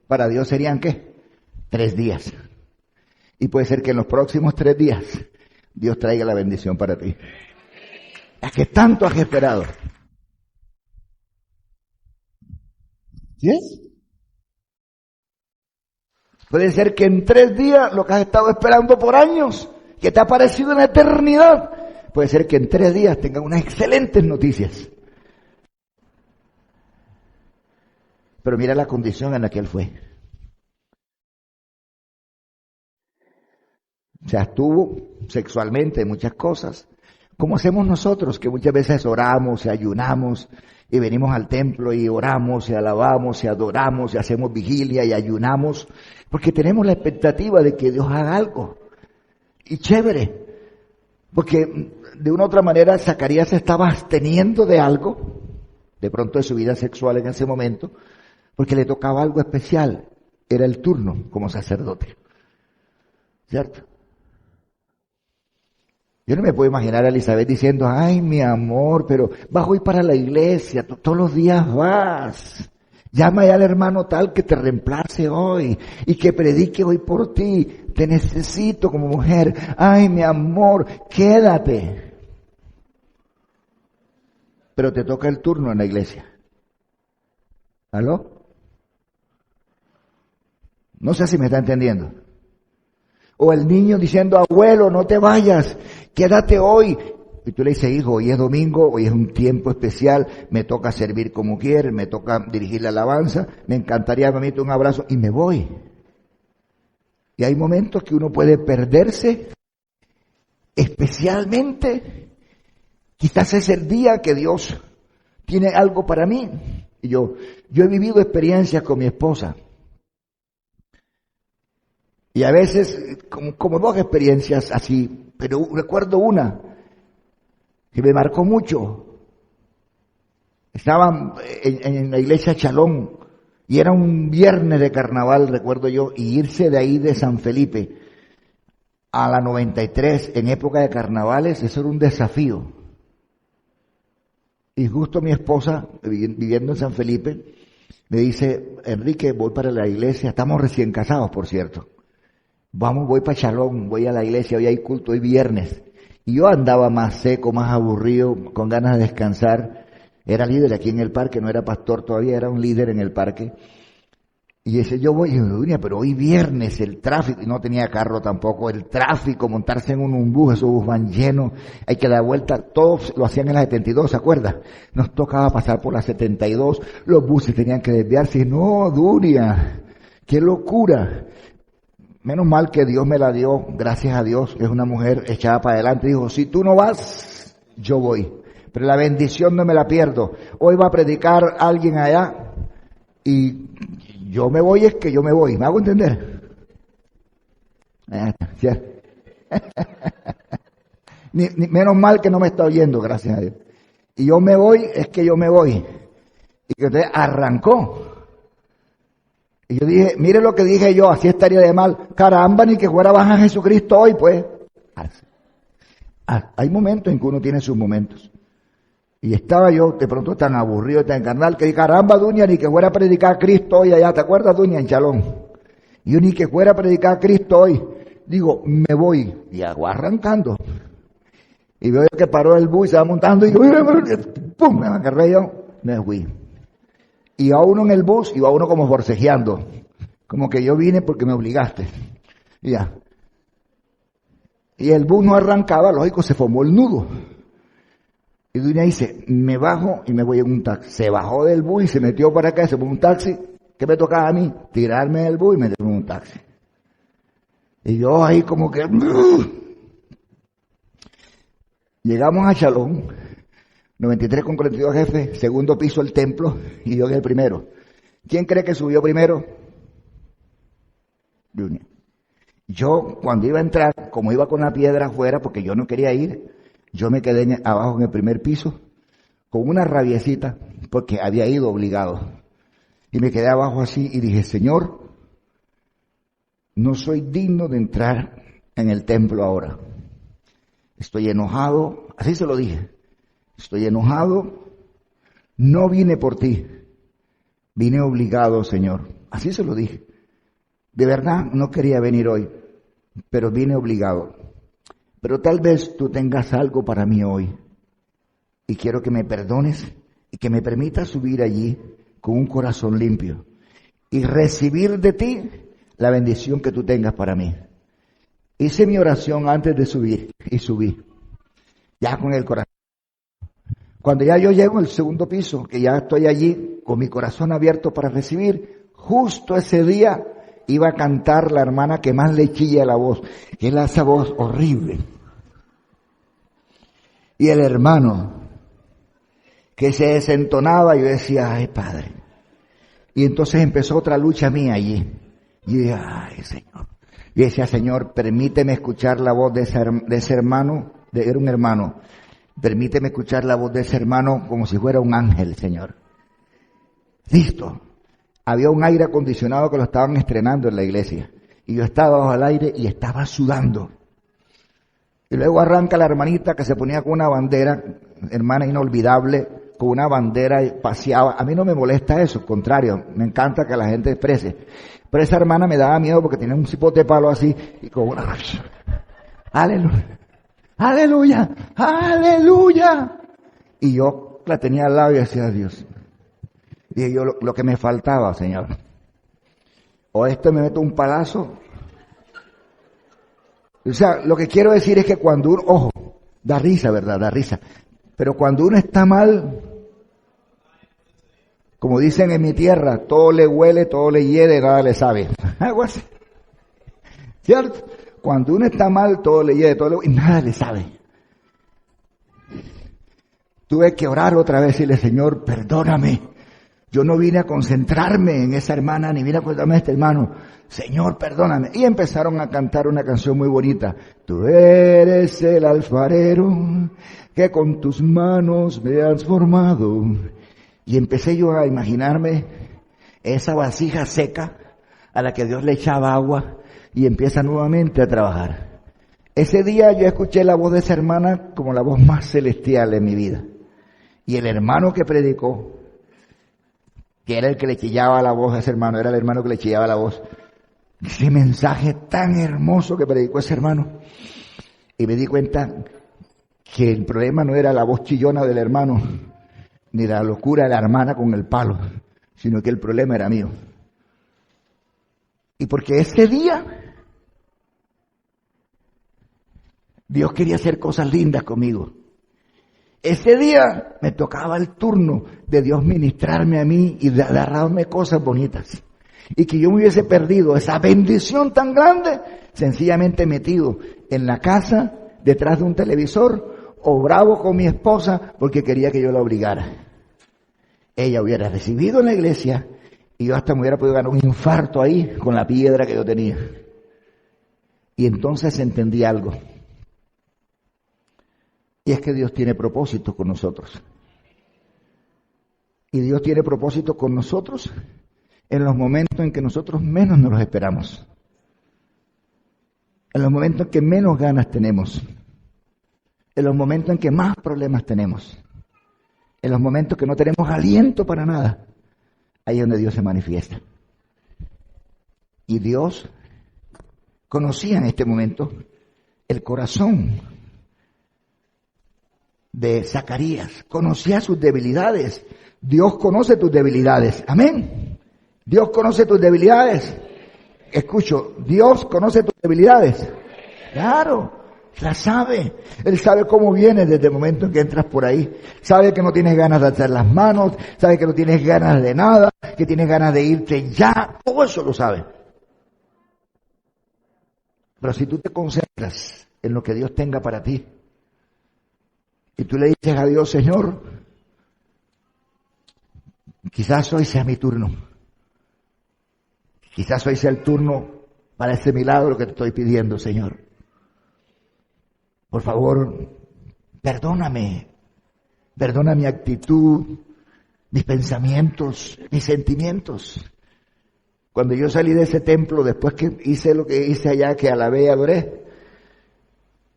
para Dios serían ¿qué? 3 días. Y puede ser que en los próximos 3 días Dios traiga la bendición para ti. ¿A qué tanto has esperado? ¿Sí es? Puede ser que en 3 días lo que has estado esperando por años, que te ha parecido una eternidad, puede ser que en 3 días tengas unas excelentes noticias. Pero mira la condición en la que él fue. O sea, estuvo sexualmente en muchas cosas, como hacemos nosotros, que muchas veces oramos y ayunamos y venimos al templo y oramos y alabamos y adoramos y hacemos vigilia y ayunamos, porque tenemos la expectativa de que Dios haga algo. Y chévere, porque de una u otra manera Zacarías se estaba absteniendo de algo, de pronto de su vida sexual en ese momento, porque le tocaba algo especial, era el turno como sacerdote, ¿cierto? Yo no me puedo imaginar a Elizabeth diciendo, ay, mi amor, pero vas hoy para la iglesia, tú todos los días vas. Llama ya al hermano tal que te reemplace hoy y que predique hoy por ti. Te necesito como mujer. Ay, mi amor, quédate. Pero te toca el turno en la iglesia. ¿Aló? No sé si me está entendiendo. O el niño diciendo, abuelo, no te vayas, quédate hoy. Y tú le dices, hijo, hoy es domingo, hoy es un tiempo especial, me toca servir como quieres, me toca dirigir la alabanza, me encantaría darme un abrazo y me voy. Y hay momentos que uno puede perderse, especialmente, quizás es el día que Dios tiene algo para mí. Y yo he vivido experiencias con mi esposa. Y a veces, como 2 experiencias así, pero recuerdo una que me marcó mucho. Estaba en la iglesia Chalón y era un viernes de carnaval, recuerdo yo, y irse de ahí de San Felipe a la 93 en época de carnavales, eso era un desafío. Y justo mi esposa, viviendo en San Felipe, me dice, Enrique, voy para la iglesia, estamos recién casados, por cierto. Voy para Chalón, voy a la iglesia, hoy hay culto, hoy viernes. Y yo andaba más seco, más aburrido, con ganas de descansar. Era líder aquí en el parque, no era pastor todavía, era un líder en el parque. Y dice, yo voy, pero hoy viernes el tráfico, y no tenía carro tampoco, el tráfico, montarse en un bus, esos bus van llenos, hay que dar vuelta, todos lo hacían en la 72, ¿se acuerda? Nos tocaba pasar por la 72, los buses tenían que desviarse, no, Dunia, qué locura. Menos mal que Dios me la dio, gracias a Dios, es una mujer echada para adelante. Dijo, si tú no vas, yo voy. Pero la bendición no me la pierdo. Hoy va a predicar alguien allá y yo me voy, es que yo me voy. ¿Me hago entender? Menos mal que no me está oyendo, gracias a Dios. Y yo me voy, es que yo me voy. Y que usted arrancó. Y yo dije, mire lo que dije yo, así estaría de mal. Caramba, ni que fuera baja Jesucristo hoy, pues. Hay momentos en que uno tiene sus momentos. Y estaba yo de pronto tan aburrido, tan carnal, que dije, caramba, Duña, ni que fuera a predicar a Cristo hoy allá. ¿Te acuerdas, Duña, en Chalón? Y yo ni que fuera a predicar a Cristo hoy. Digo, me voy. Y hago arrancando. Y veo que paró el bus y se va montando. Y yo, ¡pum! Me agarré yo. Me fui. Y a uno en el bus, y a uno como forcejeando. Como que yo vine porque me obligaste. Y ya. Y el bus no arrancaba, lógico, se formó el nudo. Y Dunia dice, me bajo y me voy en un taxi. Se bajó del bus y se metió para acá, se puso un taxi. ¿Qué me tocaba a mí? Tirarme del bus y meterme en un taxi. Y yo ahí como que... Llegamos a Chalón, 93,42 jefe, segundo piso del templo, y yo en el primero. ¿Quién cree que subió primero? Junior. Yo, cuando iba a entrar, como iba con la piedra afuera, porque yo no quería ir, yo me quedé abajo en el primer piso, con una rabiecita, porque había ido obligado. Y me quedé abajo así y dije, Señor, no soy digno de entrar en el templo ahora. Estoy enojado, así se lo dije. Estoy enojado, no vine por ti, vine obligado, Señor. Así se lo dije. De verdad no quería venir hoy, pero vine obligado. Pero tal vez tú tengas algo para mí hoy. Y quiero que me perdones y que me permitas subir allí con un corazón limpio y recibir de ti la bendición que tú tengas para mí. Hice mi oración antes de subir y subí, ya con el corazón. Cuando ya yo llego al segundo piso, que ya estoy allí con mi corazón abierto para recibir, justo ese día iba a cantar la hermana que más le chilla la voz, que es esa voz horrible. Y el hermano que se desentonaba, yo decía, ay Padre. Y entonces empezó otra lucha mía allí. Y yo dije, ay Señor. Y decía, Señor, permíteme escuchar la voz de ese hermano, era un hermano. Permíteme escuchar la voz de ese hermano como si fuera un ángel, Señor. Listo. Había un aire acondicionado que lo estaban estrenando en la iglesia. Y yo estaba bajo el aire y estaba sudando. Y luego arranca la hermanita que se ponía con una bandera, hermana inolvidable, con una bandera y paseaba. A mí no me molesta eso, al contrario, me encanta que la gente exprese. Pero esa hermana me daba miedo porque tenía un cipote de palo así y con una... ¡Aleluya! ¡Aleluya! ¡Aleluya! Y yo la tenía al lado y decía, Dios. Y yo, lo que me faltaba, Señor. O esto me meto un palazo. O sea, lo que quiero decir es que cuando uno, ojo, da risa, ¿verdad? Da risa. Pero cuando uno está mal, como dicen en mi tierra, todo le huele, todo le hiede, nada le sabe. Algo así. ¿Cierto? Cuando uno está mal, todo le hiede, todo le huele, y nada le sabe. Tuve que orar otra vez y decirle, Señor, perdóname. Yo no vine a concentrarme en esa hermana, ni vine a concentrarme en este hermano. Señor, perdóname. Y empezaron a cantar una canción muy bonita. Tú eres el alfarero que con tus manos me has formado. Y empecé yo a imaginarme esa vasija seca a la que Dios le echaba agua y empieza nuevamente a trabajar. Ese día yo escuché la voz de esa hermana como la voz más celestial en mi vida. Y el hermano que predicó, que era el que le chillaba la voz a ese hermano, era el hermano que le chillaba la voz. Ese mensaje tan hermoso que predicó ese hermano. Y me di cuenta que el problema no era la voz chillona del hermano, ni la locura de la hermana con el palo, sino que el problema era mío. Y porque ese día Dios quería hacer cosas lindas conmigo. Ese día me tocaba el turno de Dios ministrarme a mí y de darme cosas bonitas. Y que yo me hubiese perdido esa bendición tan grande, sencillamente metido en la casa, detrás de un televisor, o bravo con mi esposa porque quería que yo la obligara. Ella hubiera recibido en la iglesia y yo hasta me hubiera podido ganar un infarto ahí con la piedra que yo tenía. Y entonces entendí algo. Y es que Dios tiene propósitos con nosotros. Y Dios tiene propósitos con nosotros en los momentos en que nosotros menos nos los esperamos. En los momentos en que menos ganas tenemos. En los momentos en que más problemas tenemos. En los momentos que no tenemos aliento para nada. Ahí es donde Dios se manifiesta. Y Dios conocía en este momento el corazón de Zacarías, conocía sus debilidades. Dios conoce tus debilidades, amén. Dios conoce tus debilidades. Escucho, Dios conoce tus debilidades. Claro, La sabe. Él sabe cómo viene desde el momento en que entras por ahí. Sabe que no tienes ganas de alzar las manos, sabe que no tienes ganas de nada, que tienes ganas de irte ya. Todo eso lo sabe. Pero si tú te concentras en lo que Dios tenga para ti, y tú le dices a Dios, Señor, quizás hoy sea mi turno. Quizás hoy sea el turno para ese milagro que te estoy pidiendo, Señor. Por favor, perdóname. Perdona mi actitud, mis pensamientos, mis sentimientos. Cuando yo salí de ese templo, después que hice lo que hice allá, que alabé y adoré,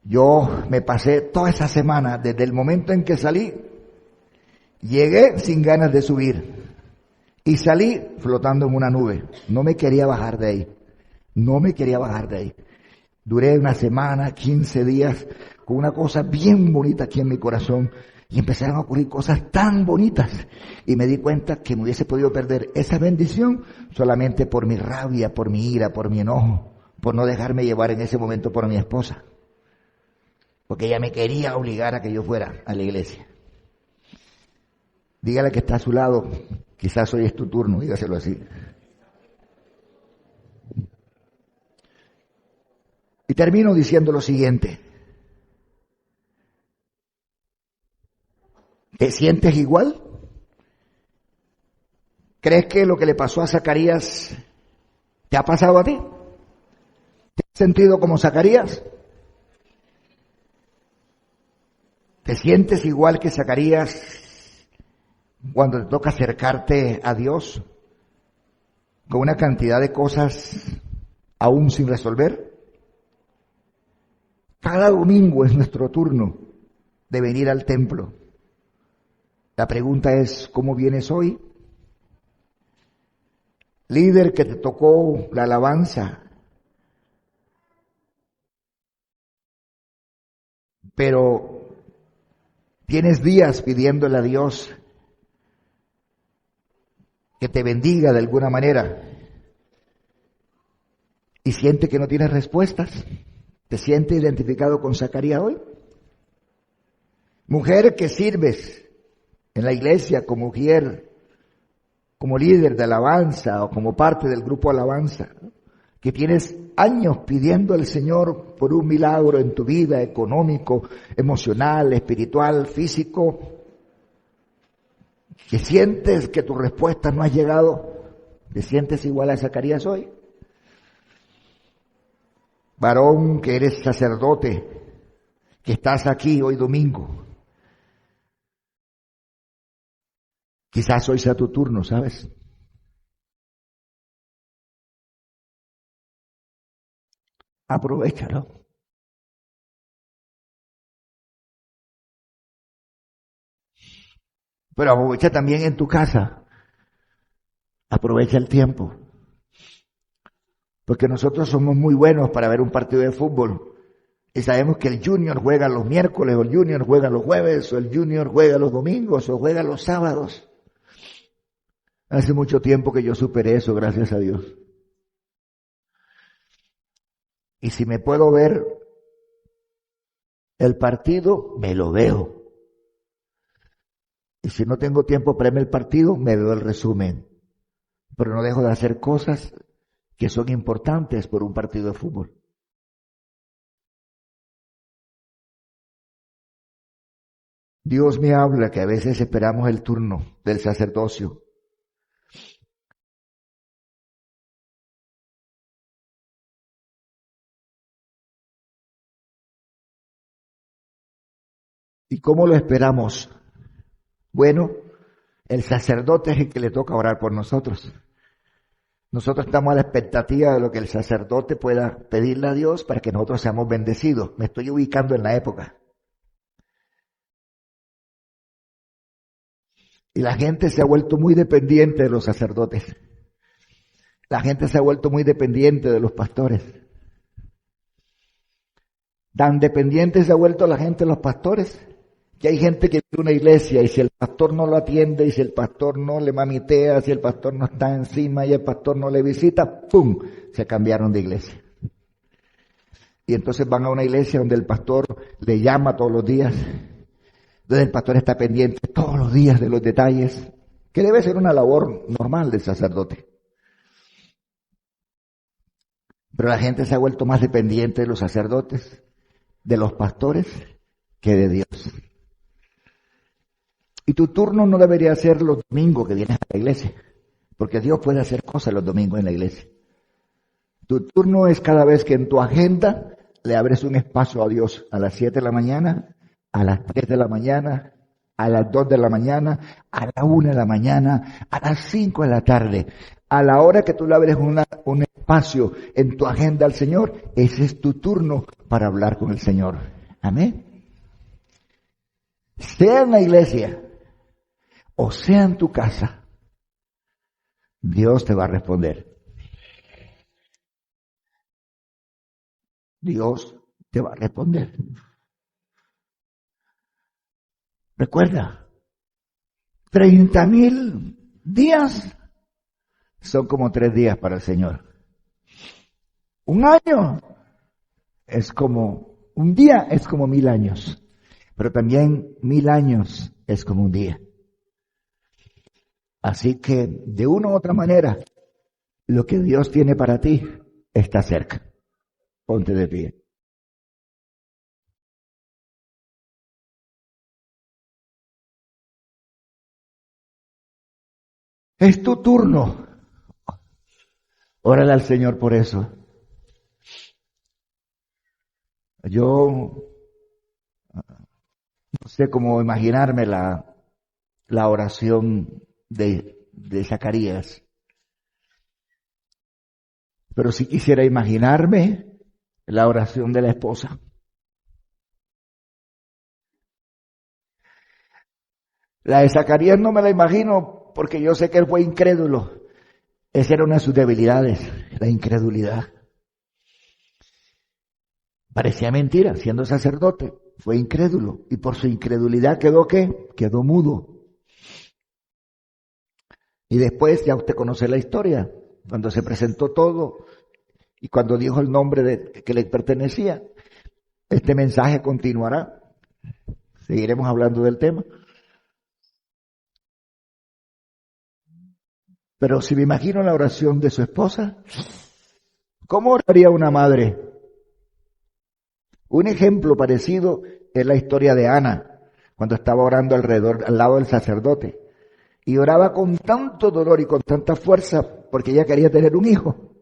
yo me pasé toda esa semana, desde el momento en que salí, llegué sin ganas de subir. Y salí flotando en una nube. No me quería bajar de ahí. No me quería bajar de ahí. Duré una semana, 15 días, con una cosa bien bonita aquí en mi corazón. Y empezaron a ocurrir cosas tan bonitas. Y me di cuenta que me hubiese podido perder esa bendición solamente por mi rabia, por mi ira, por mi enojo. Por no dejarme llevar en ese momento por mi esposa. Porque ella me quería obligar a que yo fuera a la iglesia. Dígale que está a su lado. Quizás hoy es tu turno, dígaselo así. Y termino diciendo lo siguiente. ¿Te sientes igual? ¿Crees que lo que le pasó a Zacarías te ha pasado a ti? ¿Te has sentido como Zacarías? ¿Te sientes igual que Zacarías cuando te toca acercarte a Dios con una cantidad de cosas aún sin resolver? Cada domingo es nuestro turno de venir al templo. La pregunta es, ¿cómo vienes hoy? Líder que te tocó la alabanza, pero tienes días pidiéndole a Dios que te bendiga de alguna manera y siente que no tienes respuestas. ¿Te sientes identificado con Zacarías hoy? Mujer que sirves en la iglesia como mujer, como líder de alabanza o como parte del grupo alabanza, que tienes años pidiendo al Señor por un milagro en tu vida económico, emocional, espiritual, físico, que sientes que tu respuesta no ha llegado, ¿te sientes igual a Zacarías hoy? Varón que eres sacerdote, que estás aquí hoy domingo, quizás hoy sea tu turno, ¿sabes? Aprovéchalo. Pero aprovecha también en tu casa. Aprovecha el tiempo. Porque nosotros somos muy buenos para ver un partido de fútbol. Y sabemos que el Junior juega los miércoles, o el Junior juega los jueves, o el Junior juega los domingos, o juega los sábados. Hace mucho tiempo que yo superé eso, gracias a Dios. Y si me puedo ver el partido, me lo veo. Y si no tengo tiempo para verme el partido, me veo el resumen. Pero no dejo de hacer cosas que son importantes por un partido de fútbol. Dios me habla que a veces esperamos el turno del sacerdocio. ¿Y cómo lo esperamos? Bueno, el sacerdote es el que le toca orar por nosotros. Nosotros estamos a la expectativa de lo que el sacerdote pueda pedirle a Dios para que nosotros seamos bendecidos. Me estoy ubicando en la época. Y la gente se ha vuelto muy dependiente de los sacerdotes. La gente se ha vuelto muy dependiente de los pastores. Tan dependiente se ha vuelto la gente de los pastores que hay gente que viene a una iglesia y si el pastor no lo atiende, y si el pastor no le mamitea, si el pastor no está encima y el pastor no le visita, ¡pum!, se cambiaron de iglesia. Y entonces van a una iglesia donde el pastor le llama todos los días, donde el pastor está pendiente todos los días de los detalles, que debe ser una labor normal del sacerdote. Pero la gente se ha vuelto más dependiente de los sacerdotes, de los pastores, que de Dios. Y tu turno no debería ser los domingos que vienes a la iglesia, porque Dios puede hacer cosas los domingos en la iglesia. Tu turno es cada vez que en tu agenda le abres un espacio a Dios a las 7 de la mañana, a las 3 de la mañana, a las 2 de la mañana, a la 1 de la mañana, a las 5 de la tarde. A la hora que tú le abres un espacio en tu agenda al Señor, ese es tu turno para hablar con el Señor. Amén. Sea en la iglesia o sea en tu casa, Dios te va a responder. Dios te va a responder. Recuerda, 30,000 días son como 3 días para el Señor. Un año es como, un día es como 1,000 años, pero también 1,000 años es como un día. Así que, de una u otra manera, lo que Dios tiene para ti está cerca. Ponte de pie. Es tu turno. Órale al Señor por eso. Yo no sé cómo imaginarme la oración de Zacarías, pero sí quisiera imaginarme la oración de la esposa. La de Zacarías no me la imagino porque yo sé que él fue incrédulo. Esa era una de sus debilidades, la incredulidad. Parecía mentira, siendo sacerdote, fue incrédulo. Y por su incredulidad quedó ¿qué? Quedó mudo. Y después ya usted conoce la historia, cuando se presentó todo y cuando dijo el nombre que le pertenecía. Este mensaje continuará. Seguiremos hablando del tema. Pero si me imagino la oración de su esposa, ¿cómo oraría una madre? Un ejemplo parecido es la historia de Ana, cuando estaba orando al lado del sacerdote. Y oraba con tanto dolor y con tanta fuerza porque ella quería tener un hijo.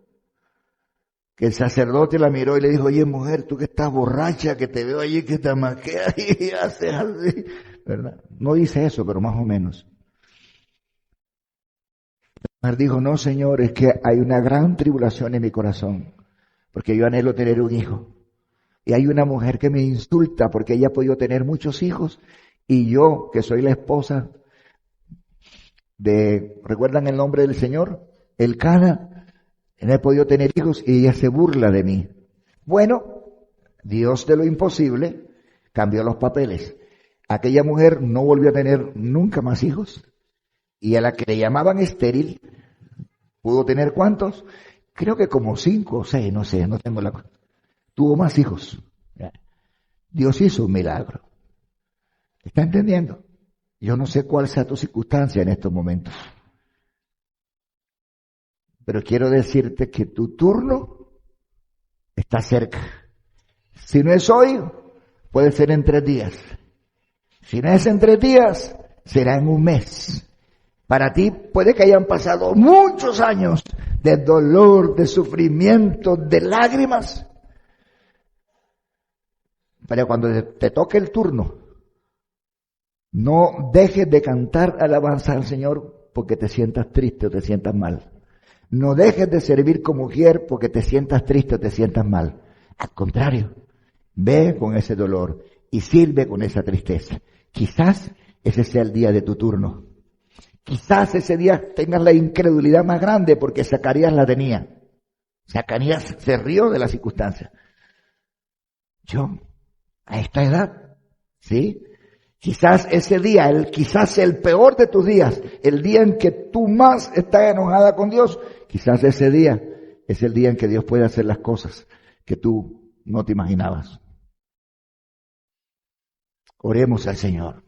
Que el sacerdote la miró y le dijo, oye mujer, tú que estás borracha, que te veo allí, que te maqueas y haces así, ¿verdad? No dice eso, pero más o menos. La mujer dijo, no Señor, es que hay una gran tribulación en mi corazón, porque yo anhelo tener un hijo. Y hay una mujer que me insulta porque ella ha podido tener muchos hijos y yo, que soy la esposa ¿recuerdan el nombre del Señor? Elcana, no he podido tener hijos y ella se burla de mí. Bueno, Dios de lo imposible cambió los papeles. Aquella mujer no volvió a tener nunca más hijos y a la que le llamaban estéril, ¿pudo tener cuántos? Creo que como 5 o 6, no sé, no tengo la cuenta. Tuvo más hijos. Dios hizo un milagro. ¿Está entendiendo? Yo no sé cuál sea tu circunstancia en estos momentos. Pero quiero decirte que tu turno está cerca. Si no es hoy, puede ser en 3 días. Si no es en 3 días, será en un mes. Para ti puede que hayan pasado muchos años de dolor, de sufrimiento, de lágrimas. Pero cuando te toque el turno, no dejes de cantar alabanza al Señor porque te sientas triste o te sientas mal. No dejes de servir como mujer porque te sientas triste o te sientas mal. Al contrario, ve con ese dolor y sirve con esa tristeza. Quizás ese sea el día de tu turno. Quizás ese día tengas la incredulidad más grande porque Zacarías la tenía. Zacarías se rió de la circunstancia. Yo, a esta edad, ¿sí? Quizás ese día, quizás el peor de tus días, el día en que tú más estás enojada con Dios, quizás ese día es el día en que Dios puede hacer las cosas que tú no te imaginabas. Oremos al Señor.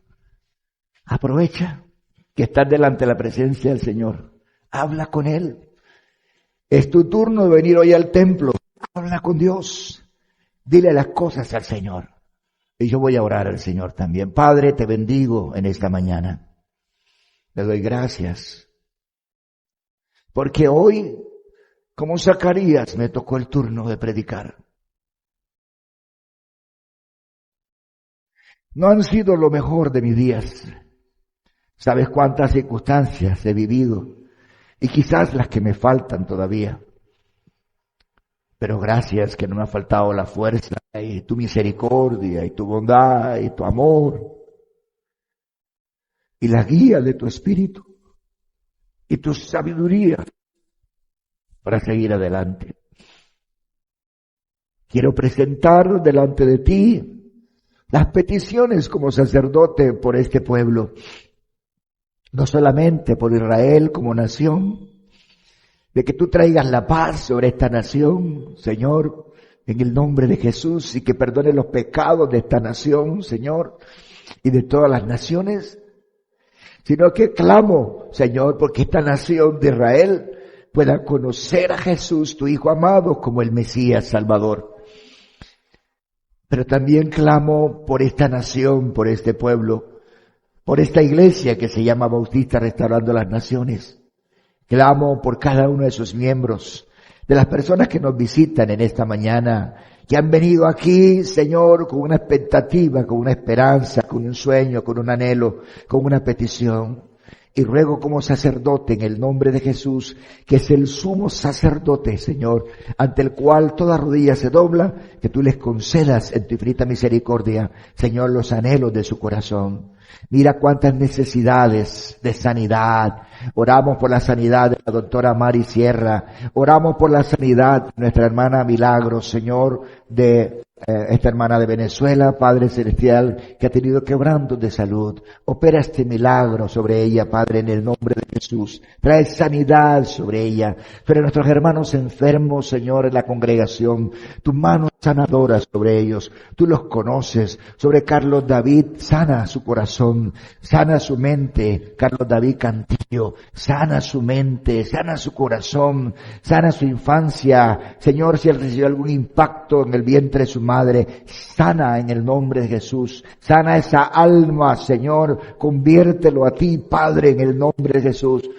Aprovecha que estás delante de la presencia del Señor. Habla con Él. Es tu turno de venir hoy al templo. Habla con Dios. Dile las cosas al Señor. Y yo voy a orar al Señor también. Padre, te bendigo en esta mañana. Le doy gracias. Porque hoy, como Zacarías, me tocó el turno de predicar. No han sido lo mejor de mis días. ¿Sabes cuántas circunstancias he vivido? Y quizás las que me faltan todavía. Pero gracias que no me ha faltado la fuerza y tu misericordia y tu bondad y tu amor y la guía de tu espíritu y tu sabiduría para seguir adelante. Quiero presentar delante de ti las peticiones como sacerdote por este pueblo, no solamente por Israel como nación, de que tú traigas la paz sobre esta nación, Señor, en el nombre de Jesús, y que perdone los pecados de esta nación, Señor, y de todas las naciones, sino que clamo, Señor, porque esta nación de Israel pueda conocer a Jesús, tu Hijo amado, como el Mesías Salvador. Pero también clamo por esta nación, por este pueblo, por esta iglesia que se llama Bautista Restaurando las Naciones. Clamo por cada uno de sus miembros, de las personas que nos visitan en esta mañana, que han venido aquí, Señor, con una expectativa, con una esperanza, con un sueño, con un anhelo, con una petición. Y ruego como sacerdote en el nombre de Jesús, que es el sumo sacerdote, Señor, ante el cual toda rodilla se dobla, que tú les concedas en tu infinita misericordia, Señor, los anhelos de su corazón. Mira cuántas necesidades de sanidad. Oramos por la sanidad de la doctora Mari Sierra. Oramos por la sanidad de nuestra hermana Milagros, Señor, de esta hermana de Venezuela, Padre Celestial, que ha tenido quebrantos de salud. Opera este milagro sobre ella, Padre, en el nombre de Jesús. Trae sanidad sobre ella. Sobre nuestros hermanos enfermos, Señor, en la congregación. Tu mano sanadora sobre ellos. Tú los conoces. Sobre Carlos David, sana su corazón, sana su mente. Carlos David Cantillo, sana su mente, sana su corazón, sana su infancia. Señor, si él recibió algún impacto en el vientre de su madre, sana en el nombre de Jesús. Sana esa alma, Señor. Conviértelo a ti, Padre, en el nombre de Jesús.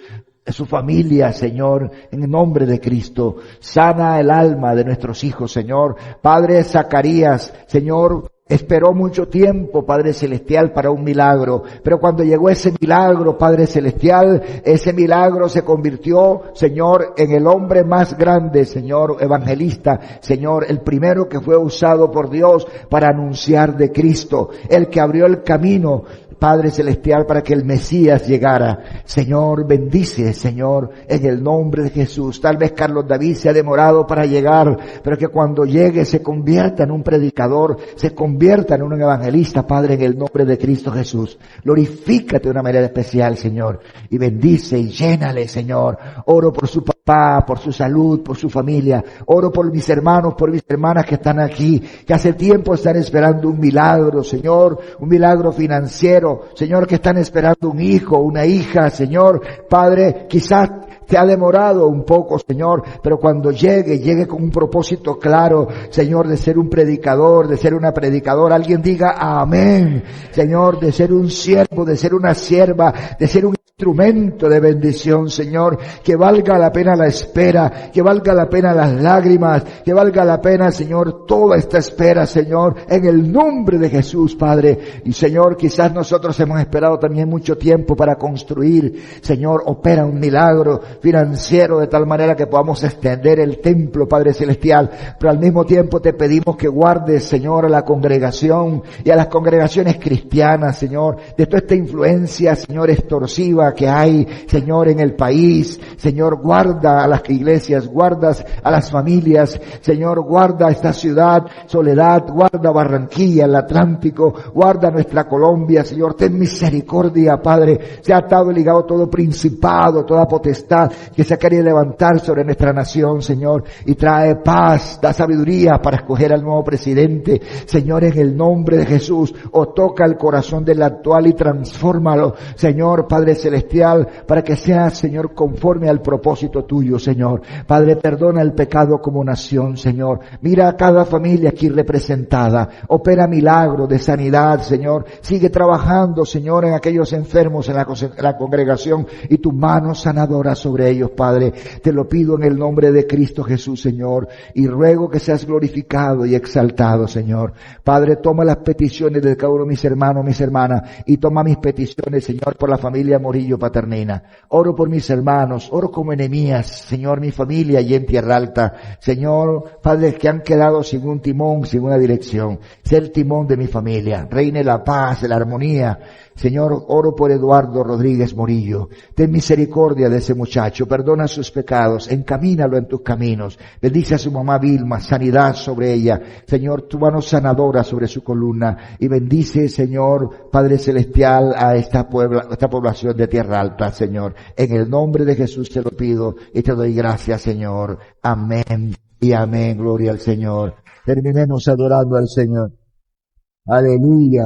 Su familia, Señor, en el nombre de Cristo. Sana el alma de nuestros hijos, Señor. Padre Zacarías, Señor, esperó mucho tiempo, Padre Celestial, para un milagro. Pero cuando llegó ese milagro, Padre Celestial, ese milagro se convirtió, Señor, en el hombre más grande, Señor, evangelista. Señor, el primero que fue usado por Dios para anunciar de Cristo. El que abrió el camino, Padre Celestial, para que el Mesías llegara. Señor, bendice, Señor, en el nombre de Jesús. Tal vez Carlos David se ha demorado para llegar, pero que cuando llegue se convierta en un predicador, se convierta en un evangelista, Padre, en el nombre de Cristo Jesús. Glorifícate de una manera especial, Señor, y bendice y llénale, Señor. Oro por su papá, por su salud, por su familia. Oro por mis hermanos, por mis hermanas que están aquí, que hace tiempo están esperando un milagro, Señor, un milagro financiero. Señor, que están esperando un hijo, una hija, Señor. Padre, quizás te ha demorado un poco, Señor, pero cuando llegue con un propósito claro, Señor, de ser un predicador, de ser una predicadora. Alguien diga amén, Señor, de ser un siervo, de ser una sierva, de ser un instrumento de bendición, Señor, que valga la pena la espera, que valga la pena las lágrimas, que valga la pena, Señor, toda esta espera, Señor, en el nombre de Jesús, Padre. Y Señor, quizás nosotros hemos esperado también mucho tiempo para construir, Señor, opera un milagro financiero de tal manera que podamos extender el templo, Padre Celestial, pero al mismo tiempo te pedimos que guardes, Señor, a la congregación y a las congregaciones cristianas, Señor, de toda esta influencia, Señor, extorsiva droga que hay, Señor, en el país. Señor, guarda a las iglesias, guardas a las familias. Señor, guarda esta ciudad, Soledad, guarda Barranquilla, el Atlántico, guarda nuestra Colombia. Señor, ten misericordia, Padre. Se ha atado y ligado todo principado, toda potestad que se ha querido levantar sobre nuestra nación, Señor, y trae paz, da sabiduría para escoger al nuevo presidente. Señor, en el nombre de Jesús, o toca el corazón del actual y transfórmalo, Señor, Padre celestial, para que sea, Señor, conforme al propósito tuyo, Señor. Padre, perdona el pecado como nación, Señor. Mira a cada familia aquí representada. Opera milagro de sanidad, Señor. Sigue trabajando, Señor, en aquellos enfermos en la congregación y tu mano sanadora sobre ellos, Padre. Te lo pido en el nombre de Cristo Jesús, Señor, y ruego que seas glorificado y exaltado, Señor. Padre, toma las peticiones de cada uno de mis hermanos, mis hermanas, y toma mis peticiones, Señor, por la familia Morillo Paternina. Oro por mis hermanos, oro como Nehemías, Señor, mi familia allí en Tierra Alta. Señor, padres que han quedado sin un timón, sin una dirección. Sé el timón de mi familia. Reine la paz, la armonía. Señor, oro por Eduardo Rodríguez Morillo. Ten misericordia de ese muchacho, perdona sus pecados, encamínalo en tus caminos. Bendice a su mamá Vilma, sanidad sobre ella. Señor, tu mano sanadora sobre su columna. Y bendice, Señor, Padre Celestial, a esta población de Tierra Alta, Señor. En el nombre de Jesús te lo pido y te doy gracias, Señor. Amén y amén. Gloria al Señor. Terminemos adorando al Señor. Aleluya.